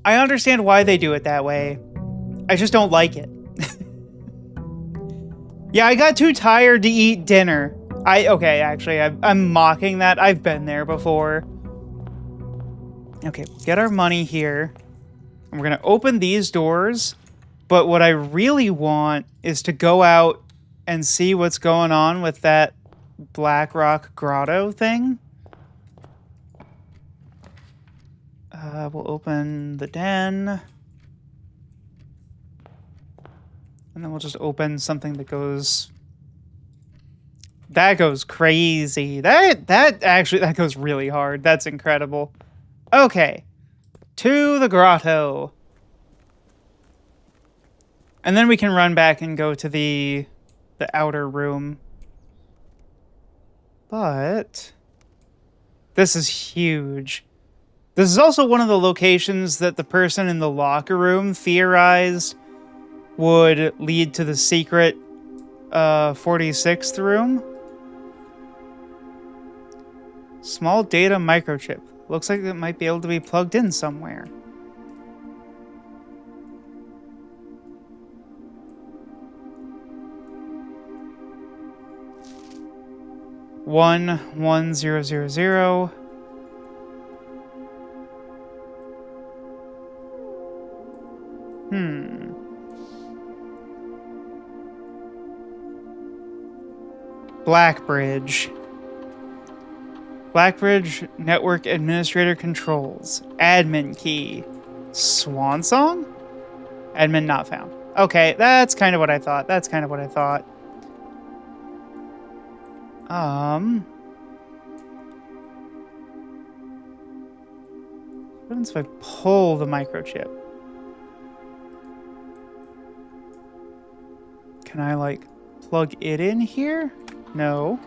I understand why they do it that way. I just don't like it. Yeah, I got too tired to eat dinner. Okay, actually, I'm mocking that. I've been there before. Okay, we'll get our money here. And we're gonna open these doors. But what I really want is to go out and see what's going on with that Black Rock Grotto thing. We'll open the den. And then we'll just open something that goes... That goes crazy. That goes really hard. That's incredible. Okay. To the grotto. And then we can run back and go to the outer room. But this is huge. This is also one of the locations that the person in the locker room theorized would lead to the secret 46th room. Small data microchip. Looks like it might be able to be plugged in somewhere. One 1000. Blackbridge. Blackbridge Network Administrator Controls. Admin key. Swan Song? Admin not found. Okay, that's kind of what I thought. What happens if I pull the microchip? Can I, like, plug it in here? No.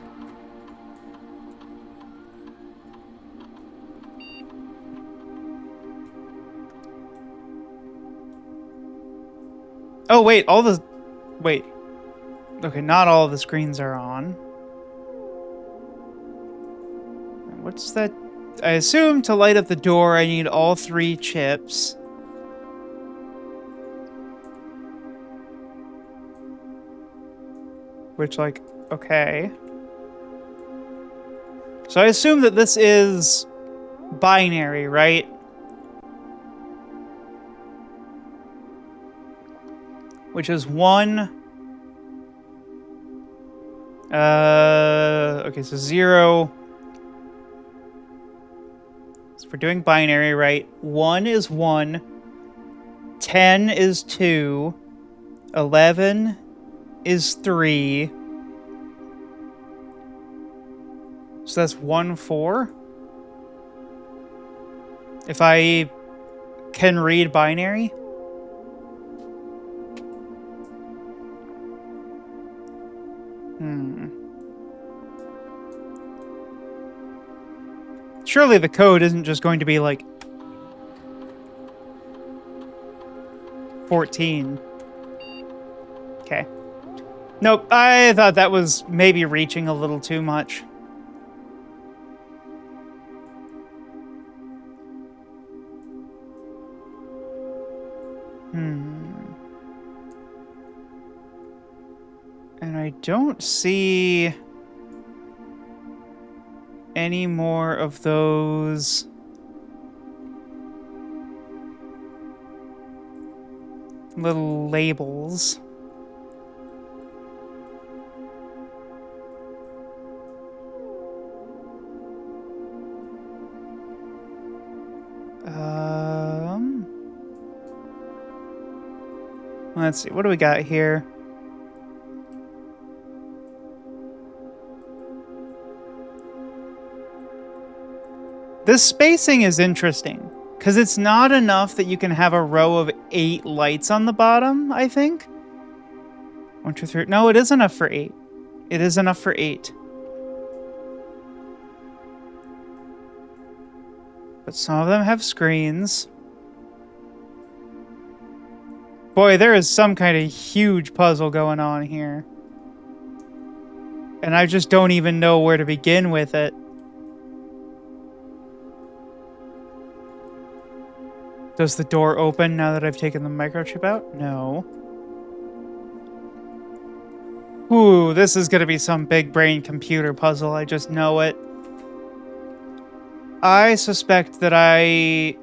Oh, wait, wait. Okay, not all of the screens are on. What's that? I assume to light up the door, I need all 3 chips. Which, like, okay. So I assume that this is binary, right? Which is 1. Okay, so 0. So we're doing binary, right? 1 is 1. 10 is 2. 11 is 3. So that's 1, 4. If I can read binary. Surely the code isn't just going to be like 14. Okay. Nope, I thought that was maybe reaching a little too much. And I don't see any more of those little labels. Let's see, what do we got here? This spacing is interesting, because it's not enough that you can have a row of 8 lights on the bottom, I think. 1, 2, 3. No, it is enough for 8. It is enough for 8. But some of them have screens. Boy, there is some kind of huge puzzle going on here. And I just don't even know where to begin with it. Does the door open now that I've taken the microchip out? No. Ooh, this is gonna be some big brain computer puzzle. I just know it. I suspect that I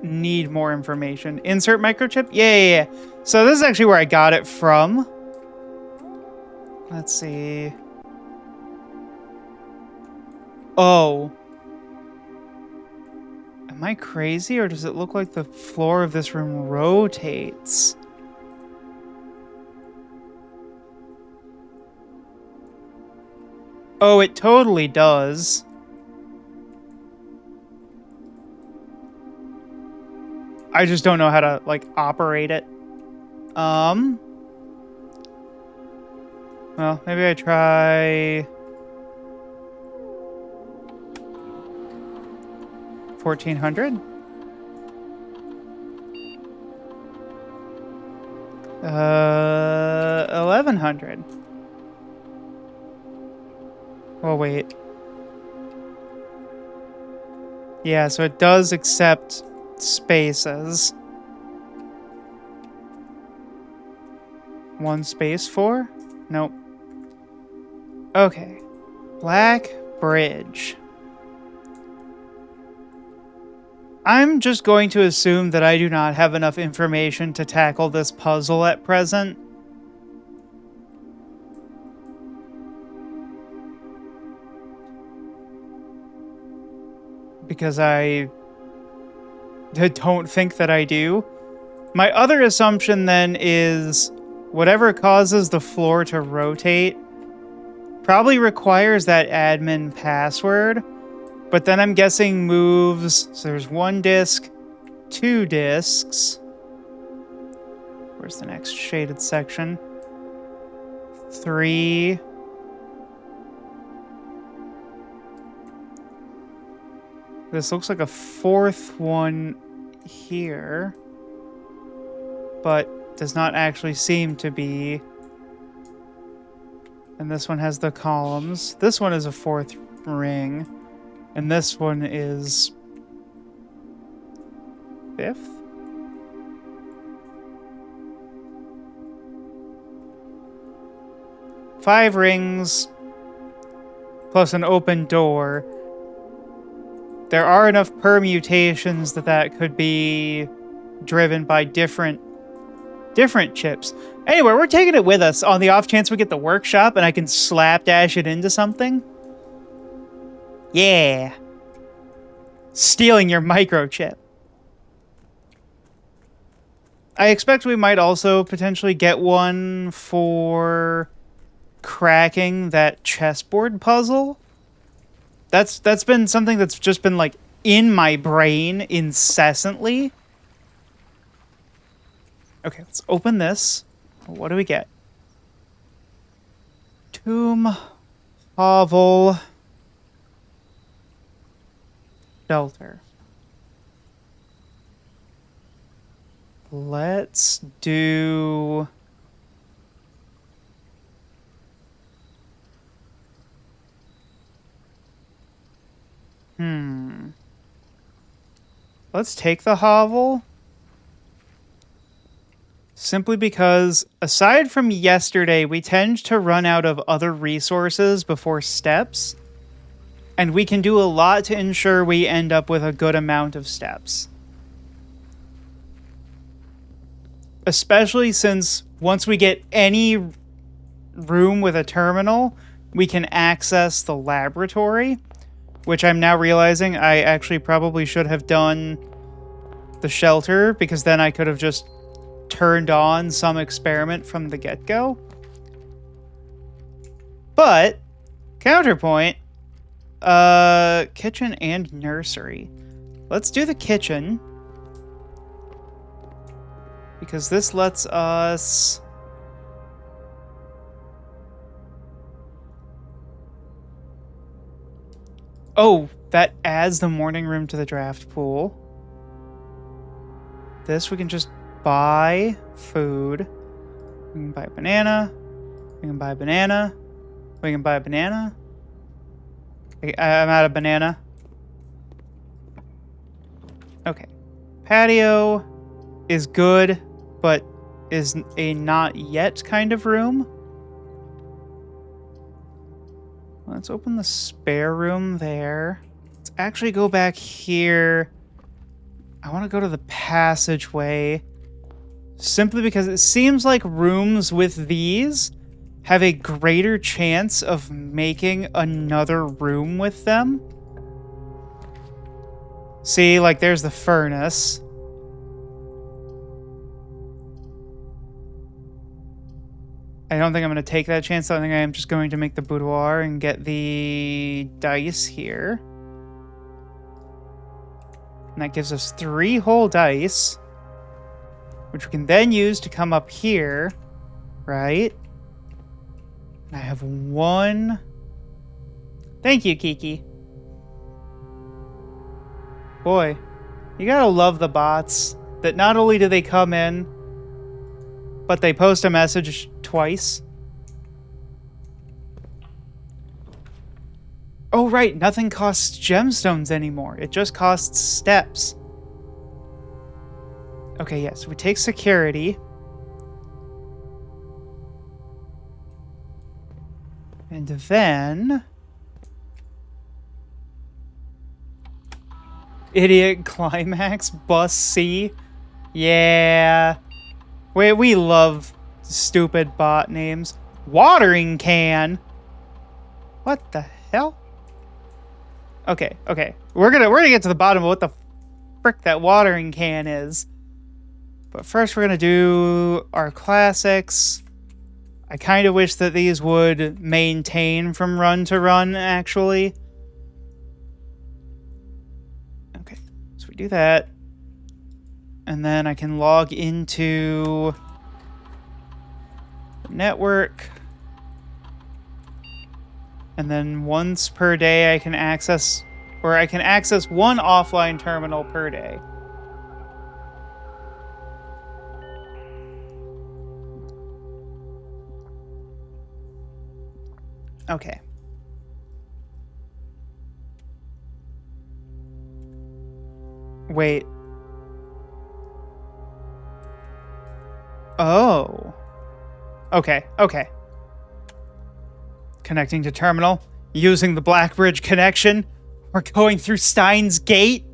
need more information. Insert microchip? Yeah. So this is actually where I got it from. Let's see. Oh. Am I crazy, or does it look like the floor of this room rotates? Oh, it totally does. I just don't know how to, like, operate it. Well, maybe I try... 1400? 1100. Oh, wait. Yeah, so it does accept spaces. 1 space 4? Nope. Okay. Black Bridge. I'm just going to assume that I do not have enough information to tackle this puzzle at present. Because I don't think that I do. My other assumption then is whatever causes the floor to rotate probably requires that admin password. But then I'm guessing moves, so there's 1 disc, 2 discs. Where's the next shaded section? 3. This looks like a 4th one here, but does not actually seem to be. And this one has the columns. This one is a 4th ring. And this one is 5th? Five rings plus an open door. There are enough permutations that could be driven by different chips. Anyway, we're taking it with us on the off chance we get the workshop and I can slapdash it into something. Yeah. Stealing your microchip. I expect we might also potentially get one for cracking that chessboard puzzle. That's been something that's just been like in my brain incessantly. Okay, let's open this. What do we get? Tomb, hovel, shelter. Let's do... Let's take the hovel. Simply because, aside from yesterday, we tend to run out of other resources before steps. And we can do a lot to ensure we end up with a good amount of steps. Especially since once we get any room with a terminal, we can access the laboratory. Which I'm now realizing I actually probably should have done the shelter, because then I could have just turned on some experiment from the get-go. But, counterpoint, kitchen and nursery. Let's do the kitchen. Because this lets us... Oh, that adds the morning room to the draft pool. This we can just buy food. We can buy a banana. We can buy a banana. We can buy a banana. I'm out of banana. Okay. Patio is good, but is a not yet kind of room. Let's open the spare room there. Let's actually go back here. I want to go to the passageway. Simply because it seems like rooms with these have a greater chance of making another room with them. See, like there's the furnace. I don't think I'm going to take that chance. I think I am just going to make the boudoir and get the dice here. And that gives us 3 whole dice, which we can then use to come up here, right? And I have 1. Thank you, Kiki. Boy, you gotta love the bots that not only do they come in, but they post a message twice. Oh, right, nothing costs gemstones anymore. It just costs steps. Okay, yes, we take security. And then... Idiot Climax, Bus C. Yeah. We love stupid bot names. Watering Can. What the hell? Okay. We're gonna get to the bottom of what the frick that watering can is. But first we're gonna do our classics. I kind of wish that these would maintain from run to run, actually. Okay, so we do that. And then I can log into the network. And then once per day I can access, or I can access 1 offline terminal per day. Okay. Wait. Oh. Okay. Connecting to terminal. Using the Blackbridge connection. We're going through Steins Gate.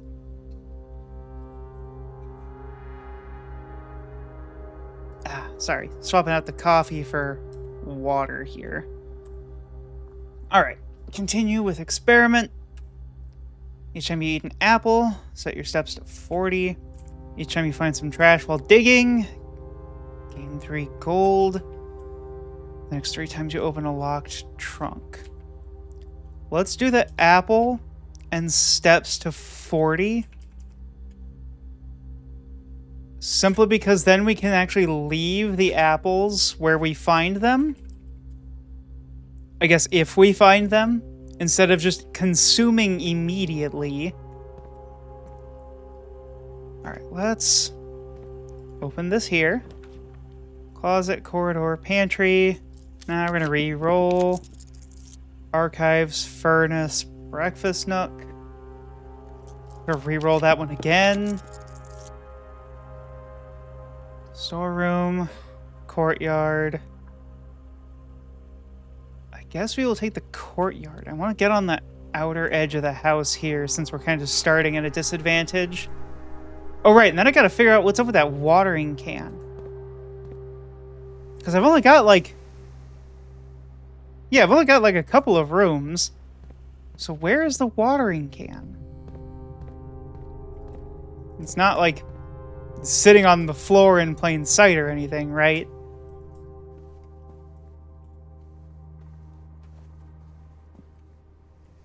Sorry. Swapping out the coffee for water here. Alright. Continue with experiment. Each time you eat an apple, set your steps to 40. Each time you find some trash while digging, gain 3 gold. The next 3 times you open a locked trunk. Let's do the apple and steps to 40. Simply because then we can actually leave the apples where we find them. I guess if we find them, instead of just consuming immediately. Alright, let's open this here. Closet, corridor, pantry. Now we're going to re-roll. Archives, furnace, breakfast nook. We're going to re-roll that one again. Storeroom, courtyard. I guess we will take the courtyard. I want to get on the outer edge of the house here since we're kind of starting at a disadvantage. Oh, right, and then I got to figure out what's up with that watering can. Because I've only got like... Yeah, I've only got like a couple of rooms. So where is the watering can? It's not like sitting on the floor in plain sight or anything, right?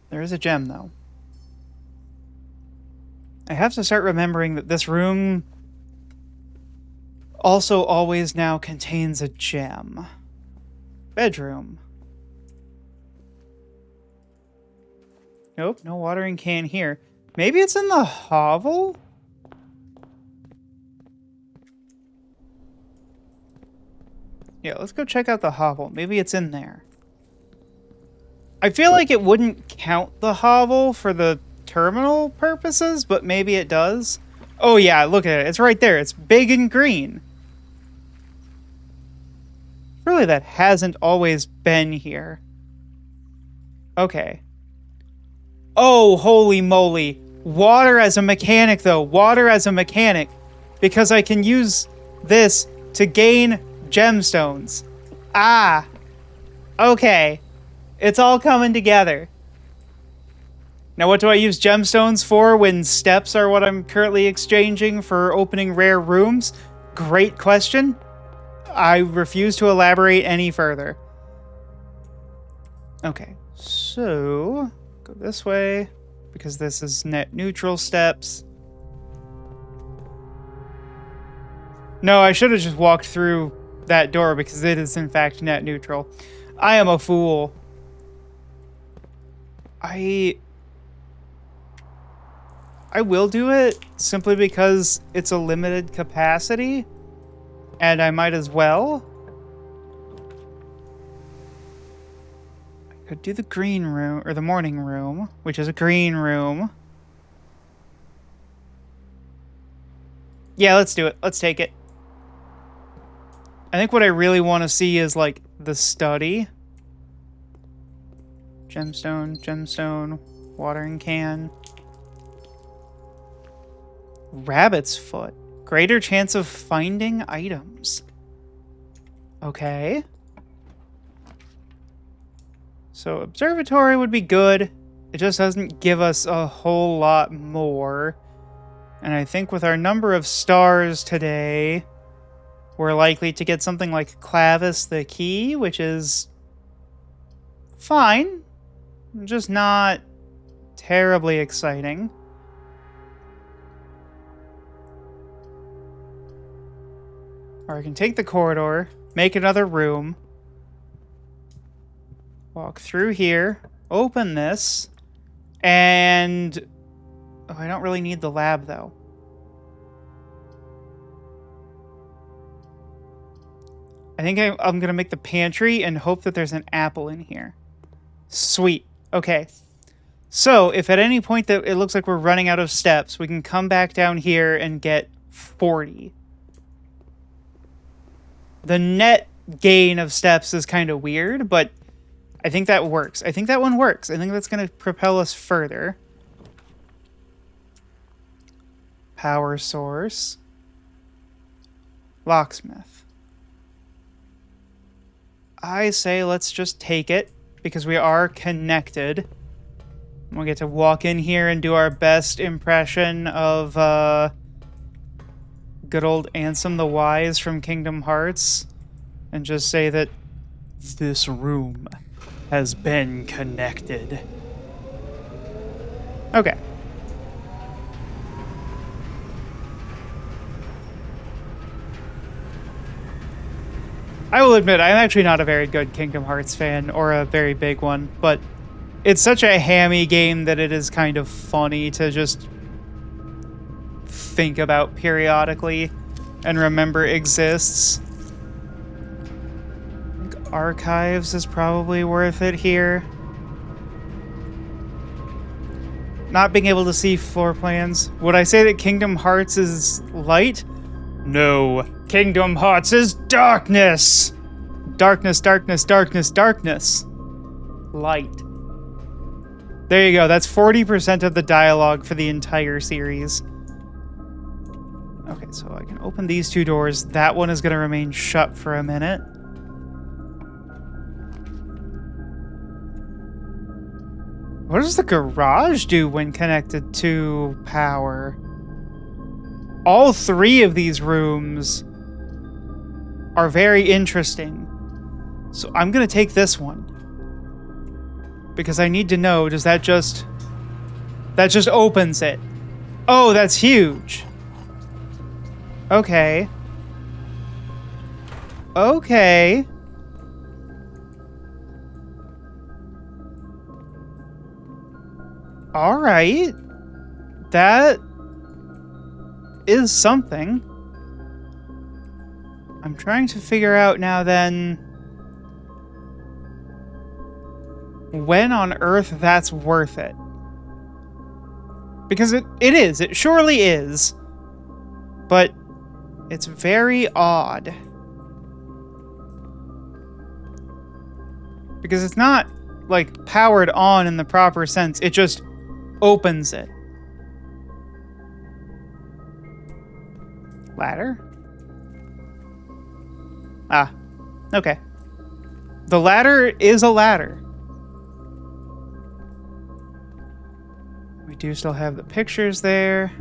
There is a gem, though. I have to start remembering that this room also always now contains a gem. Bedroom. Nope, no watering can here. Maybe it's in the hovel? Yeah, let's go check out the hovel. Maybe it's in there. I feel like it wouldn't count the hovel for the terminal purposes, but maybe it does. Oh yeah, look at it. It's right there. It's big and green. Really, that hasn't always been here. Okay. Oh, holy moly. Water as a mechanic, though. Water as a mechanic. Because I can use this to gain gemstones. Ah. Okay. It's all coming together. Now, what do I use gemstones for when steps are what I'm currently exchanging for opening rare rooms? Great question. I refuse to elaborate any further. Okay, so go this way because this is net neutral steps. No, I should have just walked through that door because it is in fact net neutral. I am a fool. I will do it simply because it's a limited capacity and I might as well. I could do the green room or the morning room, which is a green room. Yeah, let's do it. Let's take it. I think what I really want to see is like the study. Gemstone, gemstone, watering can. Rabbit's foot. Greater chance of finding items. Okay. So observatory would be good. It just doesn't give us a whole lot more. And I think with our number of stars today, we're likely to get something like Clavis the Key, which is fine. Just not terribly exciting. Or I can take the corridor, make another room, walk through here, open this, and... Oh, I don't really need the lab, though. I think I'm going to make the pantry and hope that there's an apple in here. Sweet. Okay. So, if at any point that it looks like we're running out of steps, we can come back down here and get 40. The net gain of steps is kind of weird, but I think that works. I think that one works. I think that's going to propel us further. Power source. Locksmith. I say let's just take it, because we are connected. We'll get to walk in here and do our best impression of good old Ansem the Wise from Kingdom Hearts, and just say that this room has been connected. Okay. I will admit, I'm actually not a very good Kingdom Hearts fan, or a very big one, but it's such a hammy game that it is kind of funny to just think about periodically and remember exists. I think Archives is probably worth it here. Not being able to see floor plans. Would I say that Kingdom Hearts is light? No. Kingdom Hearts is darkness! Darkness, darkness, darkness, darkness. Light. There you go. That's 40% of the dialogue for the entire series. Okay, so I can open these two doors. That one is going to remain shut for a minute. What does the garage do when connected to power? All three of these rooms are very interesting. So I'm going to take this one. Because I need to know, does that just... That just opens it. Oh, that's huge. Okay. Okay. All right. That is something. I'm trying to figure out now then when on earth that's worth it. Because it is. It surely is. but it's very odd. Because it's not, like, powered on in the proper sense. It just opens it. Ladder? Ah, okay. The ladder is a ladder. We do still have the pictures there.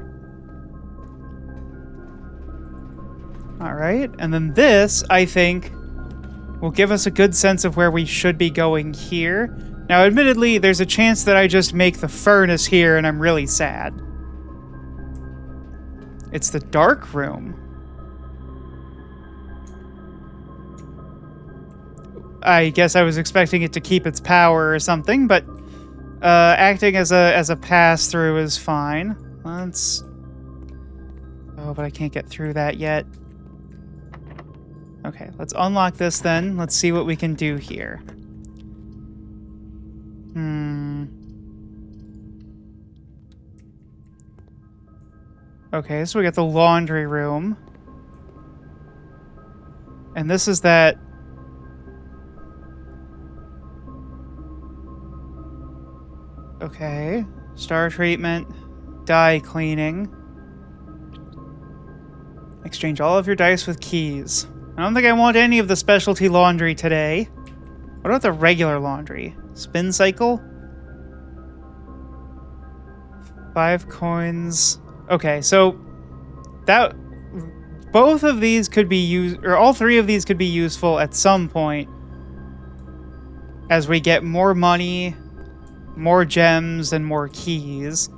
All right, and then this, I think, will give us a good sense of where we should be going here. Now, admittedly, there's a chance that I just make the furnace here and I'm really sad. It's the dark room. I guess I was expecting it to keep its power or something, but acting as a pass-through is fine. Let's... Oh, but I can't get through that yet. Okay, let's unlock this then. Let's see what we can do here. Okay, so we got the laundry room. And this is that... Okay, star treatment, dye cleaning. Exchange all of your dice with keys. I don't think I want any of the specialty laundry today. What about the regular laundry? Spin cycle? 5 coins. Okay, so that both of these could be used, or all 3 of these could be useful at some point as we get more money, more gems, and more keys.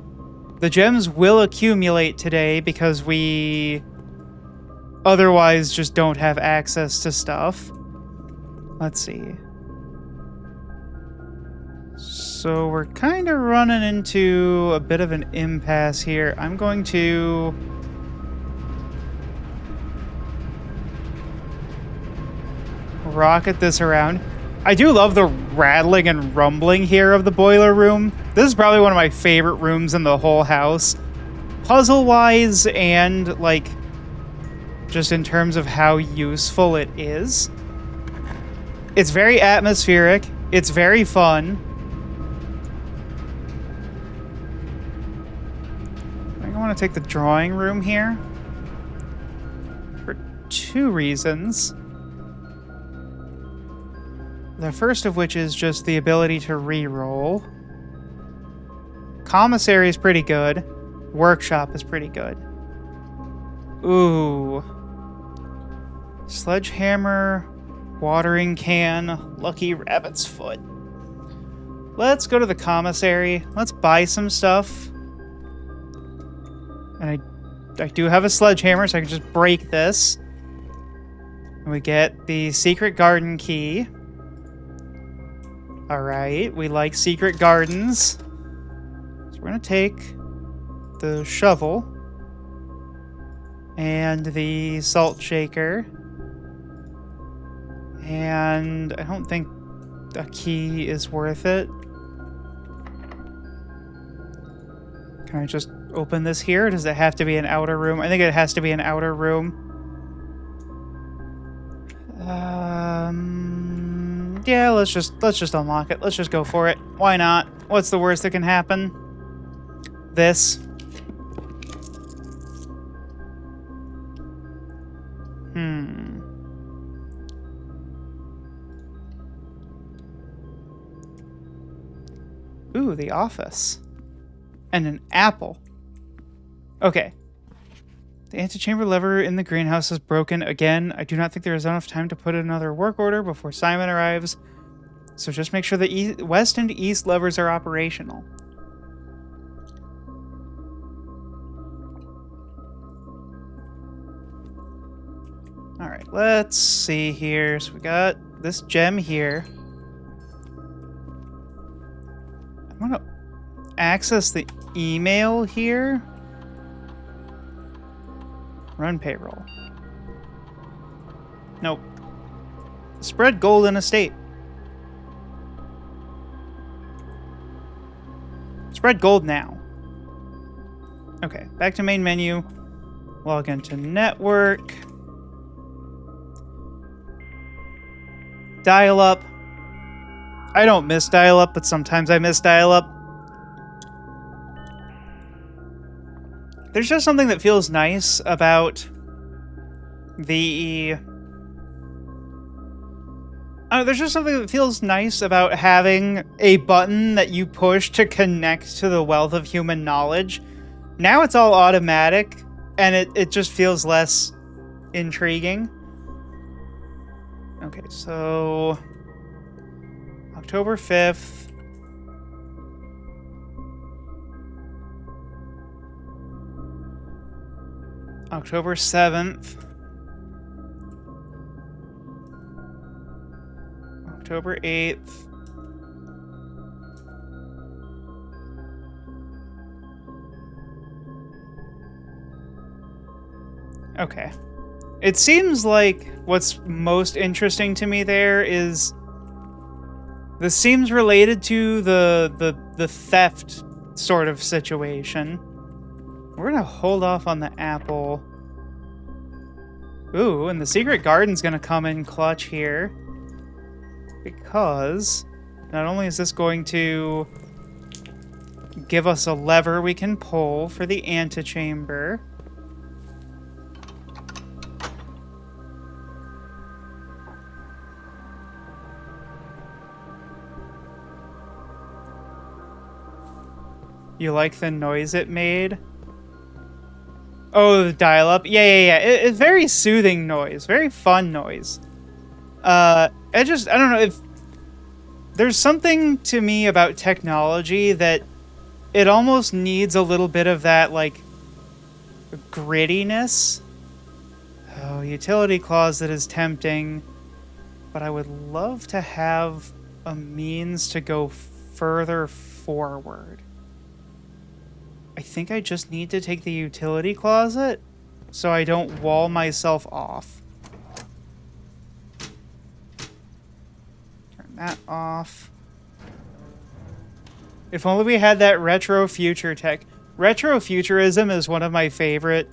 The gems will accumulate today because we otherwise just don't have access to stuff. Let's see. So we're kind of running into a bit of an impasse here. I'm going to... rocket this around. I do love the rattling and rumbling here of the boiler room. This is probably one of my favorite rooms in the whole house. Puzzle-wise and, like, just in terms of how useful it is. It's very atmospheric. It's very fun. I think I want to take the drawing room here for 2 reasons. The first of which is just the ability to re-roll. Commissary is pretty good. Workshop is pretty good. Ooh. Sledgehammer, watering can, lucky rabbit's foot. Let's go to the commissary. Let's buy some stuff. And I do have a sledgehammer, so I can just break this. And we get the secret garden key. Alright, we like secret gardens. So we're gonna take the shovel and the salt shaker. And I don't think a key is worth it. Can I just open this here? Does it have to be an outer room? I think it has to be an outer room. Yeah, let's just unlock it. Let's just go for it. Why not? What's the worst that can happen? This. Ooh, the office. And an apple. Okay. The antechamber lever in the greenhouse is broken again. I do not think there is enough time to put in another work order before Simon arrives. So just make sure the west and east levers are operational. Alright, let's see here. So we got this gem here. I'm going to access the email here. Run payroll. Nope. Spread gold in estate. Spread gold now. Okay, back to main menu. Log into network. Dial-up. I don't miss dial-up, but sometimes I miss dial-up. There's just something that feels nice about the... there's just something that feels nice about having a button that you push to connect to the wealth of human knowledge. Now it's all automatic, and it just feels less intriguing. Okay, so... October 5th. October 7th. October 8th. Okay. It seems like what's most interesting to me there is this seems related to the theft sort of situation. We're gonna hold off on the apple. Ooh, and the secret garden's gonna come in clutch here. Because not only is this going to give us a lever we can pull for the antechamber. You like the noise it made? Oh, the dial-up? Yeah. It's very soothing noise. Very fun noise. I don't know if... There's something to me about technology that it almost needs a little bit of that, like, grittiness. Oh, utility closet is tempting. But I would love to have a means to go further forward. I think I just need to take the utility closet so I don't wall myself off. Turn that off. If only we had that retro future tech. Retrofuturism is one of my favorite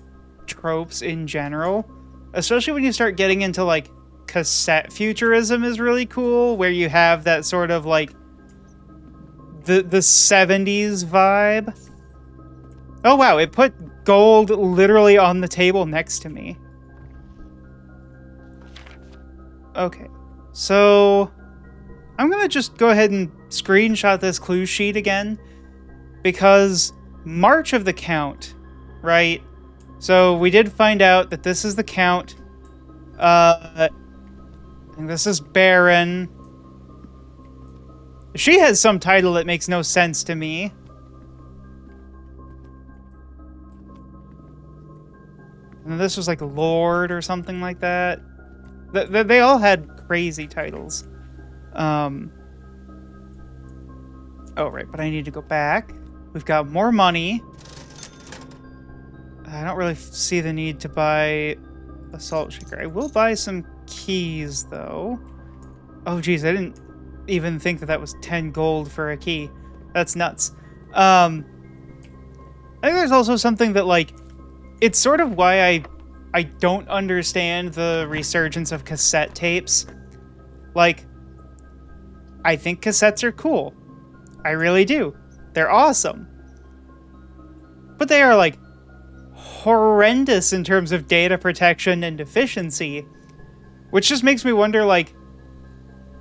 tropes in general. Especially when you start getting into, like, cassette futurism is really cool, where you have that sort of, like, the 70s vibe. Oh, wow, it put gold literally on the table next to me. Okay, so I'm gonna just go ahead and screenshot this clue sheet again, because March of the Count, right? So we did find out that this is the Count. And this is Baron. She has some title that makes no sense to me. And this was like Lord or something like that. They all had crazy titles. Oh, right, but I need to go back. We've got more money. I don't really see the need to buy a salt shaker. I will buy some keys, though. Oh, geez, I didn't even think that was 10 gold for a key. That's nuts. I think there's also something that, like, it's sort of why I don't understand the resurgence of cassette tapes. Like, I think cassettes are cool. I really do. They're awesome. But they are, like, horrendous in terms of data protection and efficiency. Which just makes me wonder, like,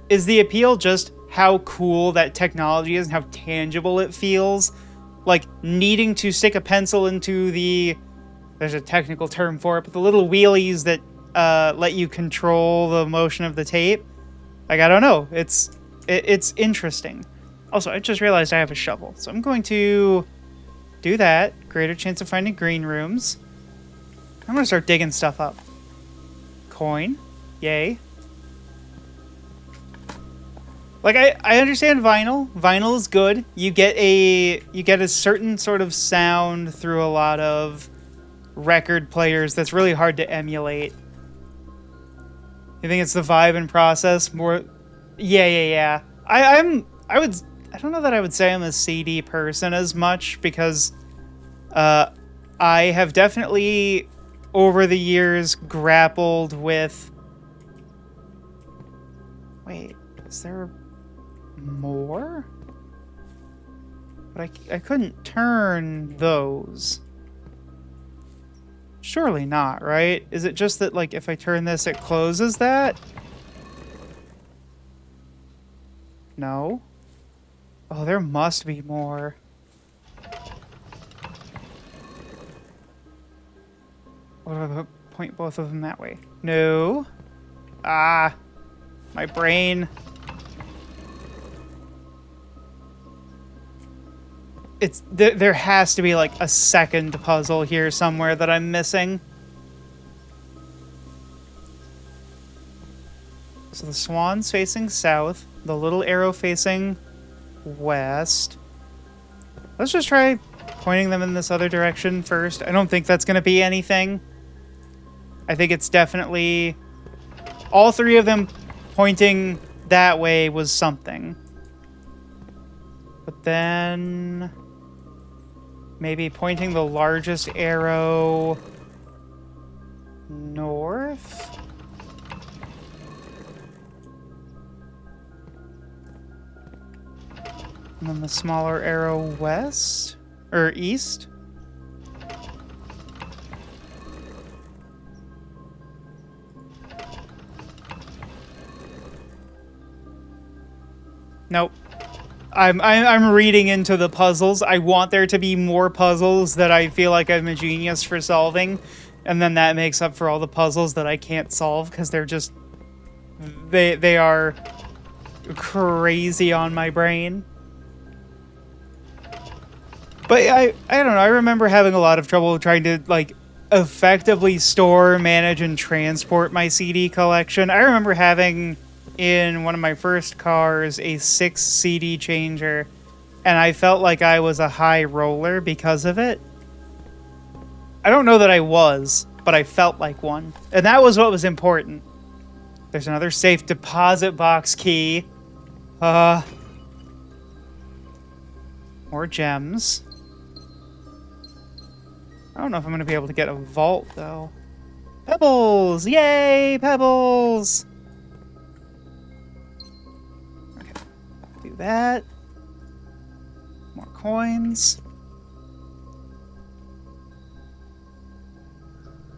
is the appeal just how cool that technology is and how tangible it feels? Like, needing to stick a pencil into the... There's a technical term for it, but the little wheelies that let you control the motion of the tape. Like, I don't know. It's interesting. Also, I just realized I have a shovel, so I'm going to do that. Greater chance of finding green rooms. I'm going to start digging stuff up. Coin. Yay. Like, I understand vinyl. Vinyl is good. You get a certain sort of sound through a lot of record players that's really hard to emulate. You think it's the vibe and process more? Yeah. I don't know that I would say I'm a CD person as much, because I have definitely over the years grappled with... Wait, is there more? But I couldn't turn those. Surely not, right? Is it just that, like, if I turn this, it closes that? No. Oh, there must be more. What if I point both of them that way? No. Ah. My brain. It's there has to be like a second puzzle here somewhere that I'm missing. So the swan's facing south, the little arrow facing west. Let's just try pointing them in this other direction first. I don't think that's going to be anything. I think it's definitely all three of them pointing that way was something. But then maybe pointing the largest arrow north? And then the smaller arrow west? Or east? Nope. I'm reading into the puzzles. I want there to be more puzzles that I feel like I'm a genius for solving, and then that makes up for all the puzzles that I can't solve because they're just they are crazy on my brain. But I don't know. I remember having a lot of trouble trying to like effectively store, manage, and transport my CD collection. I remember having in one of my first cars a 6 CD changer, and I felt like I was a high roller because of it. I don't know that I was, but I felt like one. And that was what was important. There's another safe deposit box key. More gems. I don't know if I'm going to be able to get a vault, though. Pebbles! Yay, pebbles! Do that. More coins.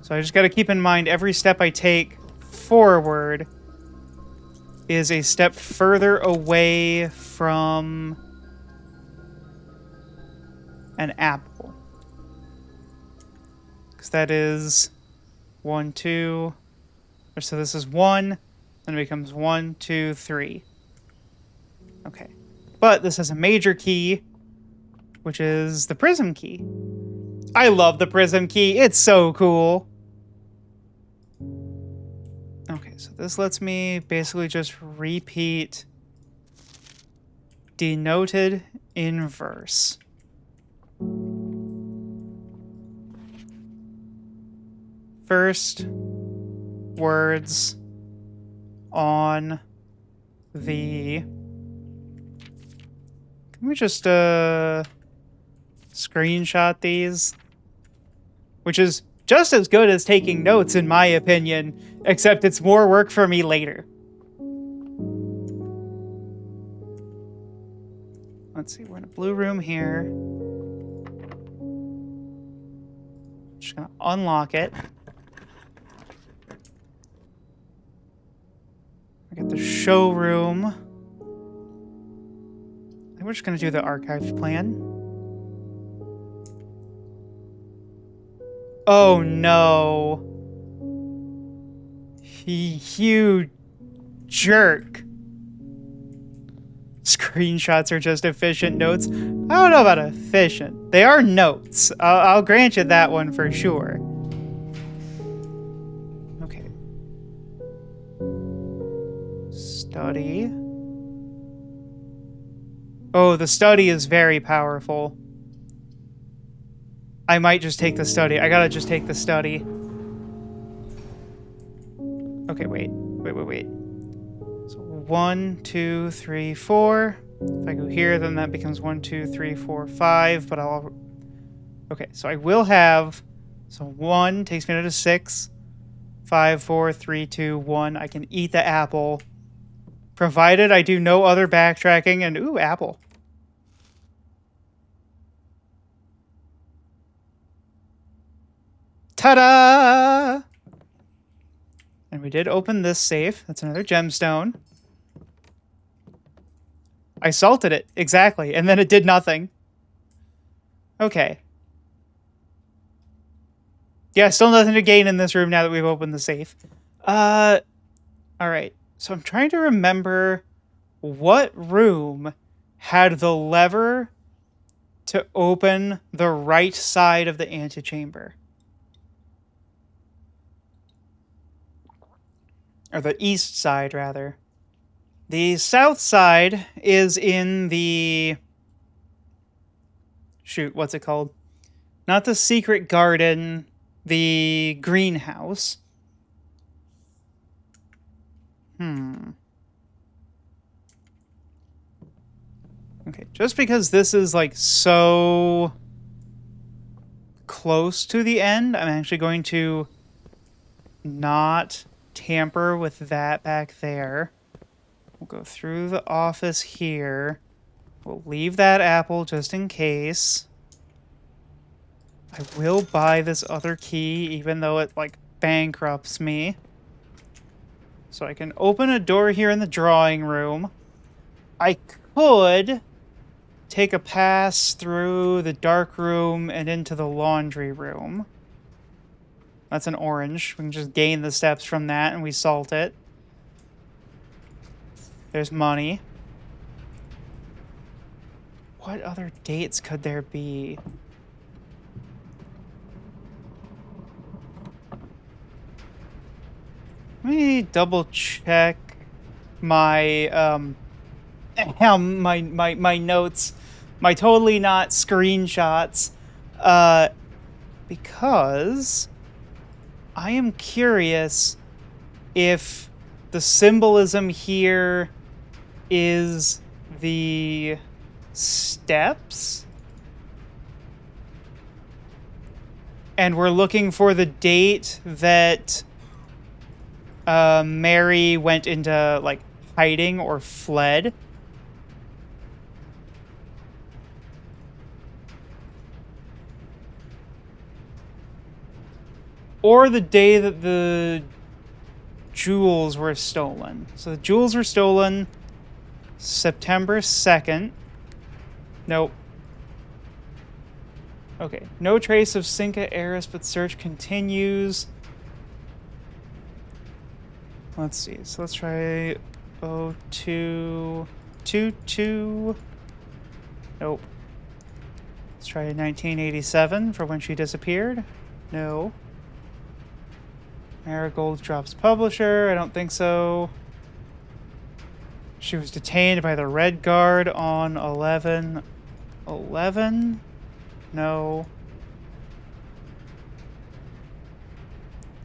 So I just got to keep in mind every step I take forward is a step further away from an apple. Because that is 1, 2. So this is 1, then it becomes 1, 2, 3. Okay. But this has a major key, which is the prism key. I love the prism key. It's so cool. Okay, so this lets me basically just repeat denoted in verse. First words on the... Can we just screenshot these? Which is just as good as taking notes, in my opinion, except it's more work for me later. Let's see, we're in a blue room here. Just gonna unlock it. I got the showroom. I think we're just gonna do the archive plan. Oh no. You jerk. Screenshots are just efficient notes. I don't know about efficient. They are notes. I'll grant you that one for sure. Okay. Study. Oh, the study is very powerful. I might just take the study. I gotta just take the study. Okay, wait. So 1, 2, 3, 4. If I go here, then that becomes 1, 2, 3, 4, 5. But I'll... Okay, so I will have So 1 takes me to 6. 5, 4, 3, 2, 1. I can eat the apple. Provided I do no other backtracking and... Ooh, apple. Ta-da! And we did open this safe. That's another gemstone. I salted it. Exactly. And then it did nothing. Okay. Yeah, still nothing to gain in this room now that we've opened the safe. Alright. So I'm trying to remember what room had the lever to open the right side of the antechamber. Or the east side, rather. The south side is in the... Shoot, what's it called? Not the secret garden, the greenhouse. Okay, just because this is, like, so close to the end, I'm actually going to not tamper with that back there. We'll go through the office here. We'll leave that apple just in case. I will buy this other key, even though it, like, bankrupts me. So I can open a door here in the drawing room. I could take a pass through the dark room and into the laundry room. That's an orange. We can just gain the steps from that and we salt it. There's money. What other dates could there be? Let me double check my my notes, my totally not screenshots, because I am curious if the symbolism here is the steps, and we're looking for the date that Mary went into, like, hiding or fled. Or the day that the jewels were stolen. So the jewels were stolen September 2nd. Nope. Okay. No trace of Cinca heiress, but search continues. Let's see. So let's try 0222. Nope. Let's try 1987 for when she disappeared. No. Marigold drops publisher. I don't think so. She was detained by the Red Guard on 11/11. No.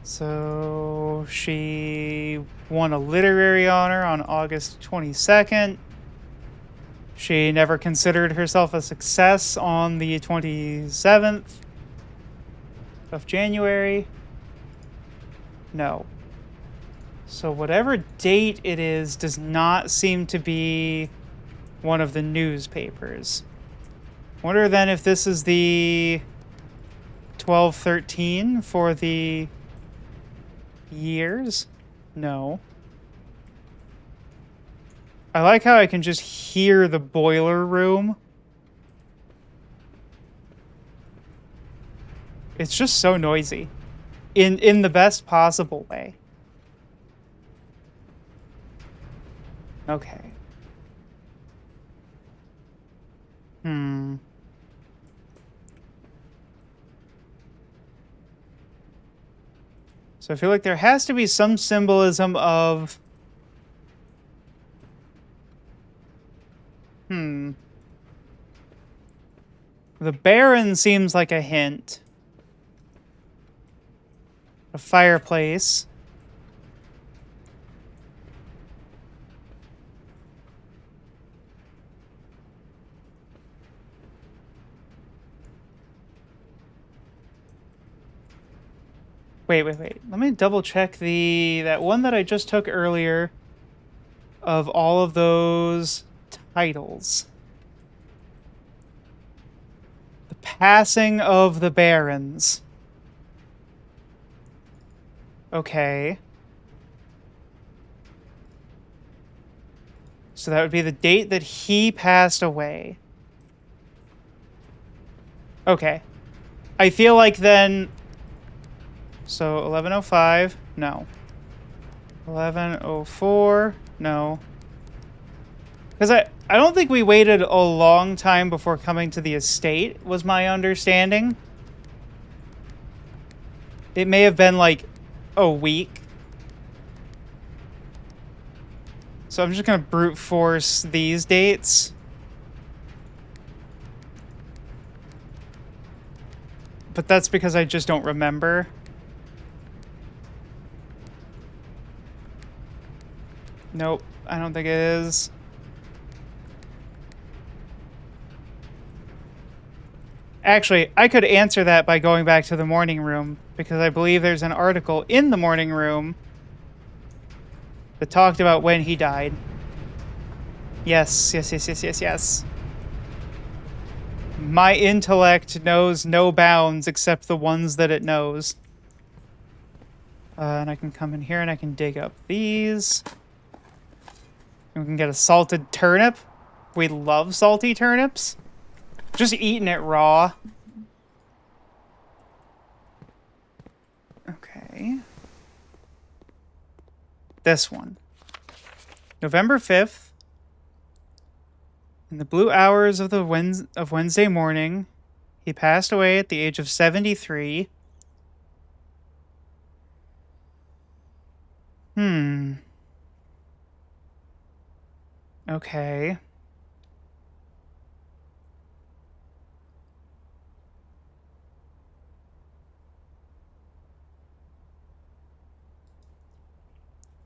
So she won a literary honor on August 22nd. She never considered herself a success on the 27th of January. No. So whatever date it is does not seem to be one of the newspapers. Wonder then if this is the 12/13 for the years? No. I like how I can just hear the boiler room. It's just so noisy. In the best possible way. Okay. So I feel like there has to be some symbolism of... The Baron seems like a hint. A fireplace. Wait. Let me double check that one that I just took earlier of all of those titles. The Passing of the Barons. Okay. So that would be the date that he passed away. Okay. I feel like then... So 1105, no. 1104, no. Because I don't think we waited a long time before coming to the estate, was my understanding. It may have been like a week. So I'm just going to brute force these dates. But that's because I just don't remember. Nope, I don't think it is. Actually, I could answer that by going back to the morning room, because I believe there's an article in the morning room that talked about when he died. Yes. My intellect knows no bounds except the ones that it knows. And I can come in here and I can dig up these. And we can get a salted turnip. We love salty turnips. Just eating it raw. Okay. This one. November 5th. In the blue hours of Wednesday morning, he passed away at the age of 73. Okay.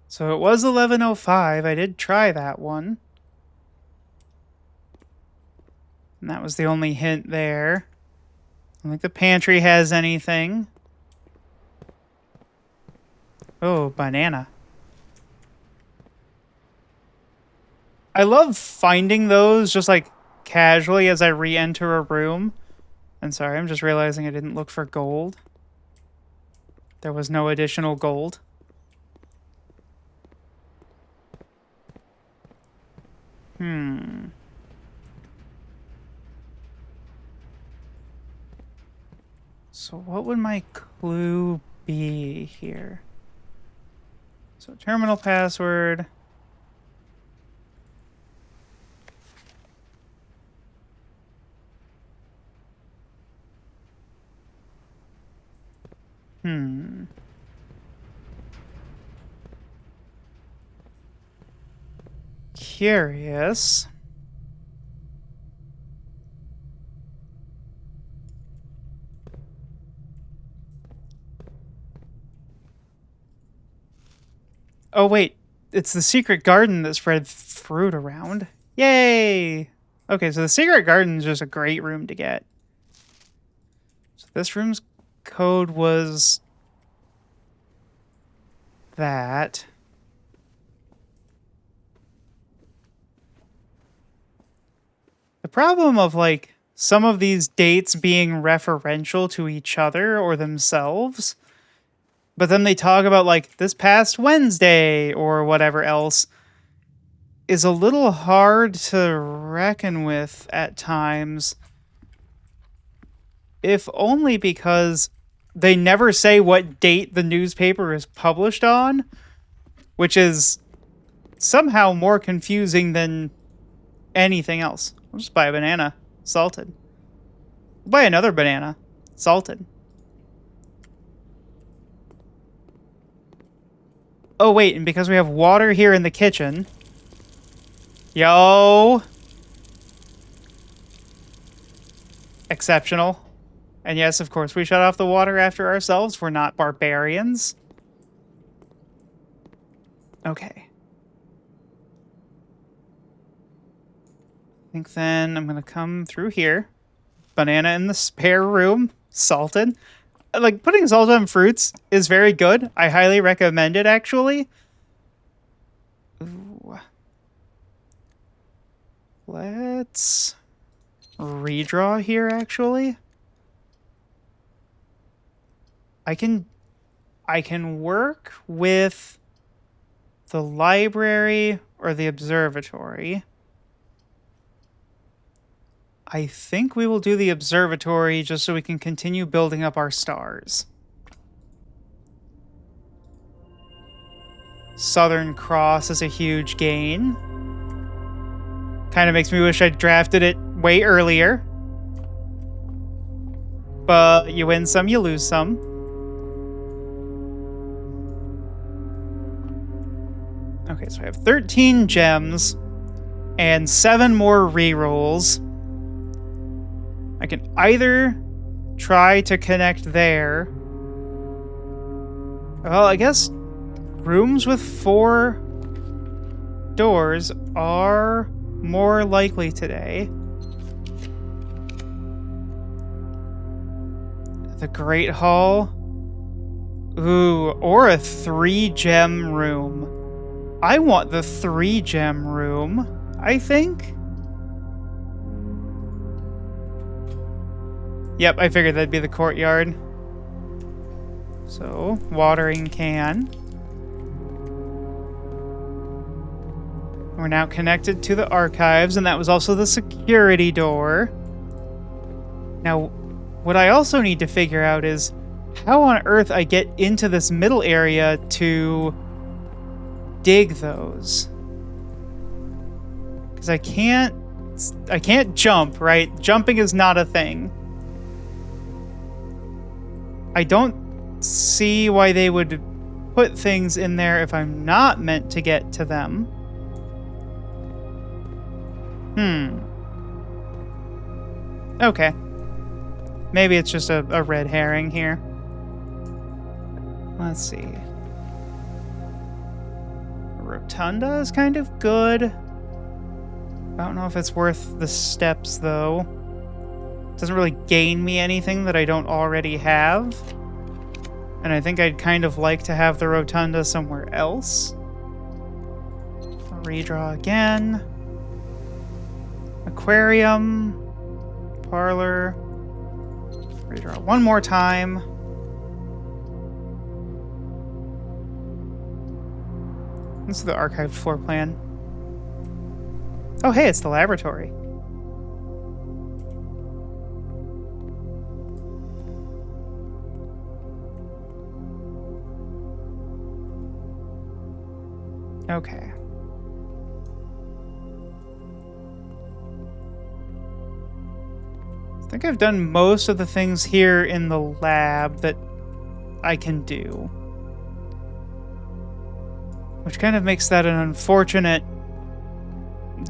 So it was 1105. I did try that one. And that was the only hint there. I don't think the pantry has anything. Oh, banana. I love finding those just like casually as I re-enter a room. And sorry, I'm just realizing I didn't look for gold. There was no additional gold. So what would my clue be here? So terminal password. Curious. Oh, wait. It's the secret garden that spread fruit around. Yay! Okay, so the secret garden is just a great room to get. So this room's code was that. The problem of, like, some of these dates being referential to each other or themselves, but then they talk about, like, this past Wednesday or whatever else, is a little hard to reckon with at times. If only because they never say what date the newspaper is published on, which is somehow more confusing than anything else. I'll just buy a banana, salted. We'll buy another banana, salted. Oh, wait, and because we have water here in the kitchen... Yo! Exceptional. And yes, of course, we shut off the water after ourselves. We're not barbarians. Okay. I think then I'm going to come through here. Banana in the spare room. Salted. like, putting salt on fruits is very good. I highly recommend it, actually. Ooh. Let's redraw here, actually. I can work with the library or the observatory. I think we will do the observatory just so we can continue building up our stars. Southern Cross is a huge gain. Kind of makes me wish I'd drafted it way earlier. But you win some, you lose some. Okay, so I have 13 gems and 7 more rerolls. I can either try to connect there. Well, I guess rooms with 4 doors are more likely today. The Great Hall. Ooh, or a 3-gem room. I want the 3-gem room, I think. Yep, I figured that'd be the courtyard. So, watering can. We're now connected to the archives, and that was also the security door. Now, what I also need to figure out is how on earth I get into this middle area to dig those. Because I can't jump, right? Jumping is not a thing. I don't see why they would put things in there if I'm not meant to get to them. Okay. Maybe it's just a red herring here. Let's see. A rotunda is kind of good. I don't know if it's worth the steps, though. Doesn't really gain me anything that I don't already have. And I think I'd kind of like to have the rotunda somewhere else. I'll redraw again. Aquarium. Parlor. Redraw one more time. This is the archived floor plan. Oh, hey, it's the laboratory. Okay. I think I've done most of the things here in the lab that I can do. Which kind of makes that an unfortunate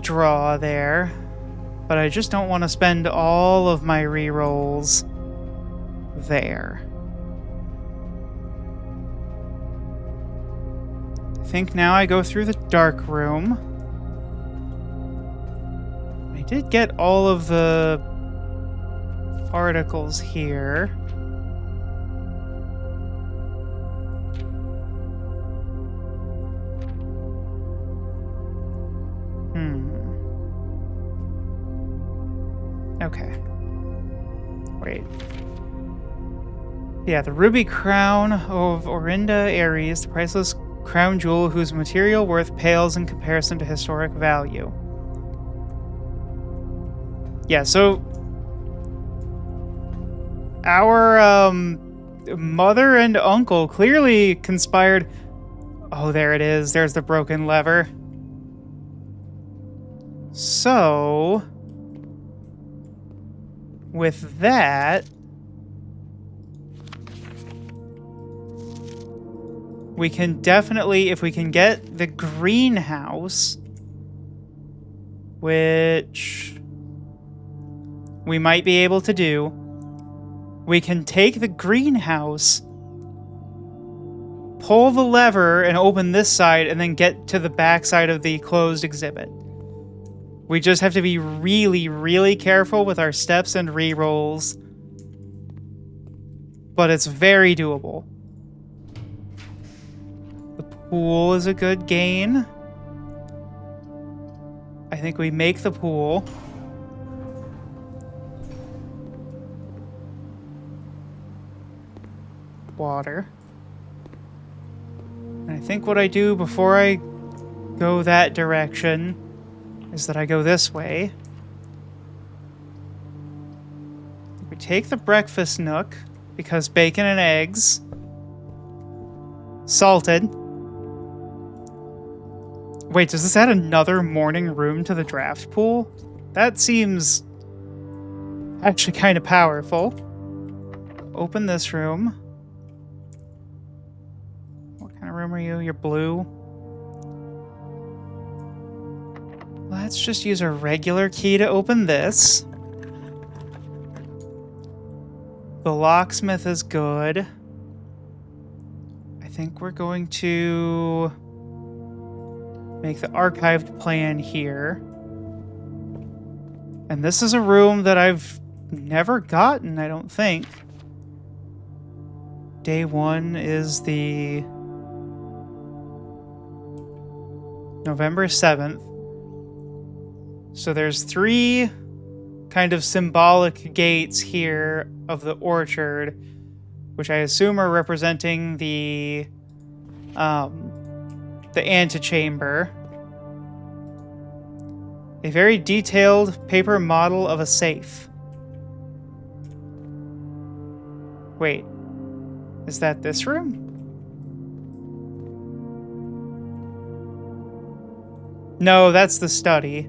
draw there. But I just don't want to spend all of my rerolls there. I think now I go through the dark room. I did get all of the articles here. Okay. Wait. Yeah, the ruby crown of Orinda Ares, the priceless crown jewel whose material worth pales in comparison to historic value. Yeah, so our mother and uncle clearly conspired. Oh, there it is. There's the broken lever. So, with that, we can definitely, if we can get the greenhouse, which we might be able to do, we can take the greenhouse, pull the lever and open this side, and then get to the back side of the closed exhibit. We just have to be really, really careful with our steps and rerolls. but it's very doable. The pool is a good gain. I think we make the pool. Water. And I think what I do before I go that direction is that I go this way. We take the breakfast nook, because bacon and eggs. Salted. Wait, does this add another morning room to the draft pool? That seems actually kind of powerful. Open this room. What kind of room are you? You're blue. Let's just use a regular key to open this. The locksmith is good. I think we're going to make the archived plan here. And this is a room that I've never gotten, I don't think. Day 1 is the November 7th. So there's 3 kind of symbolic gates here of the orchard, which I assume are representing the antechamber. A very detailed paper model of a safe. Wait, is that this room? No, that's the study.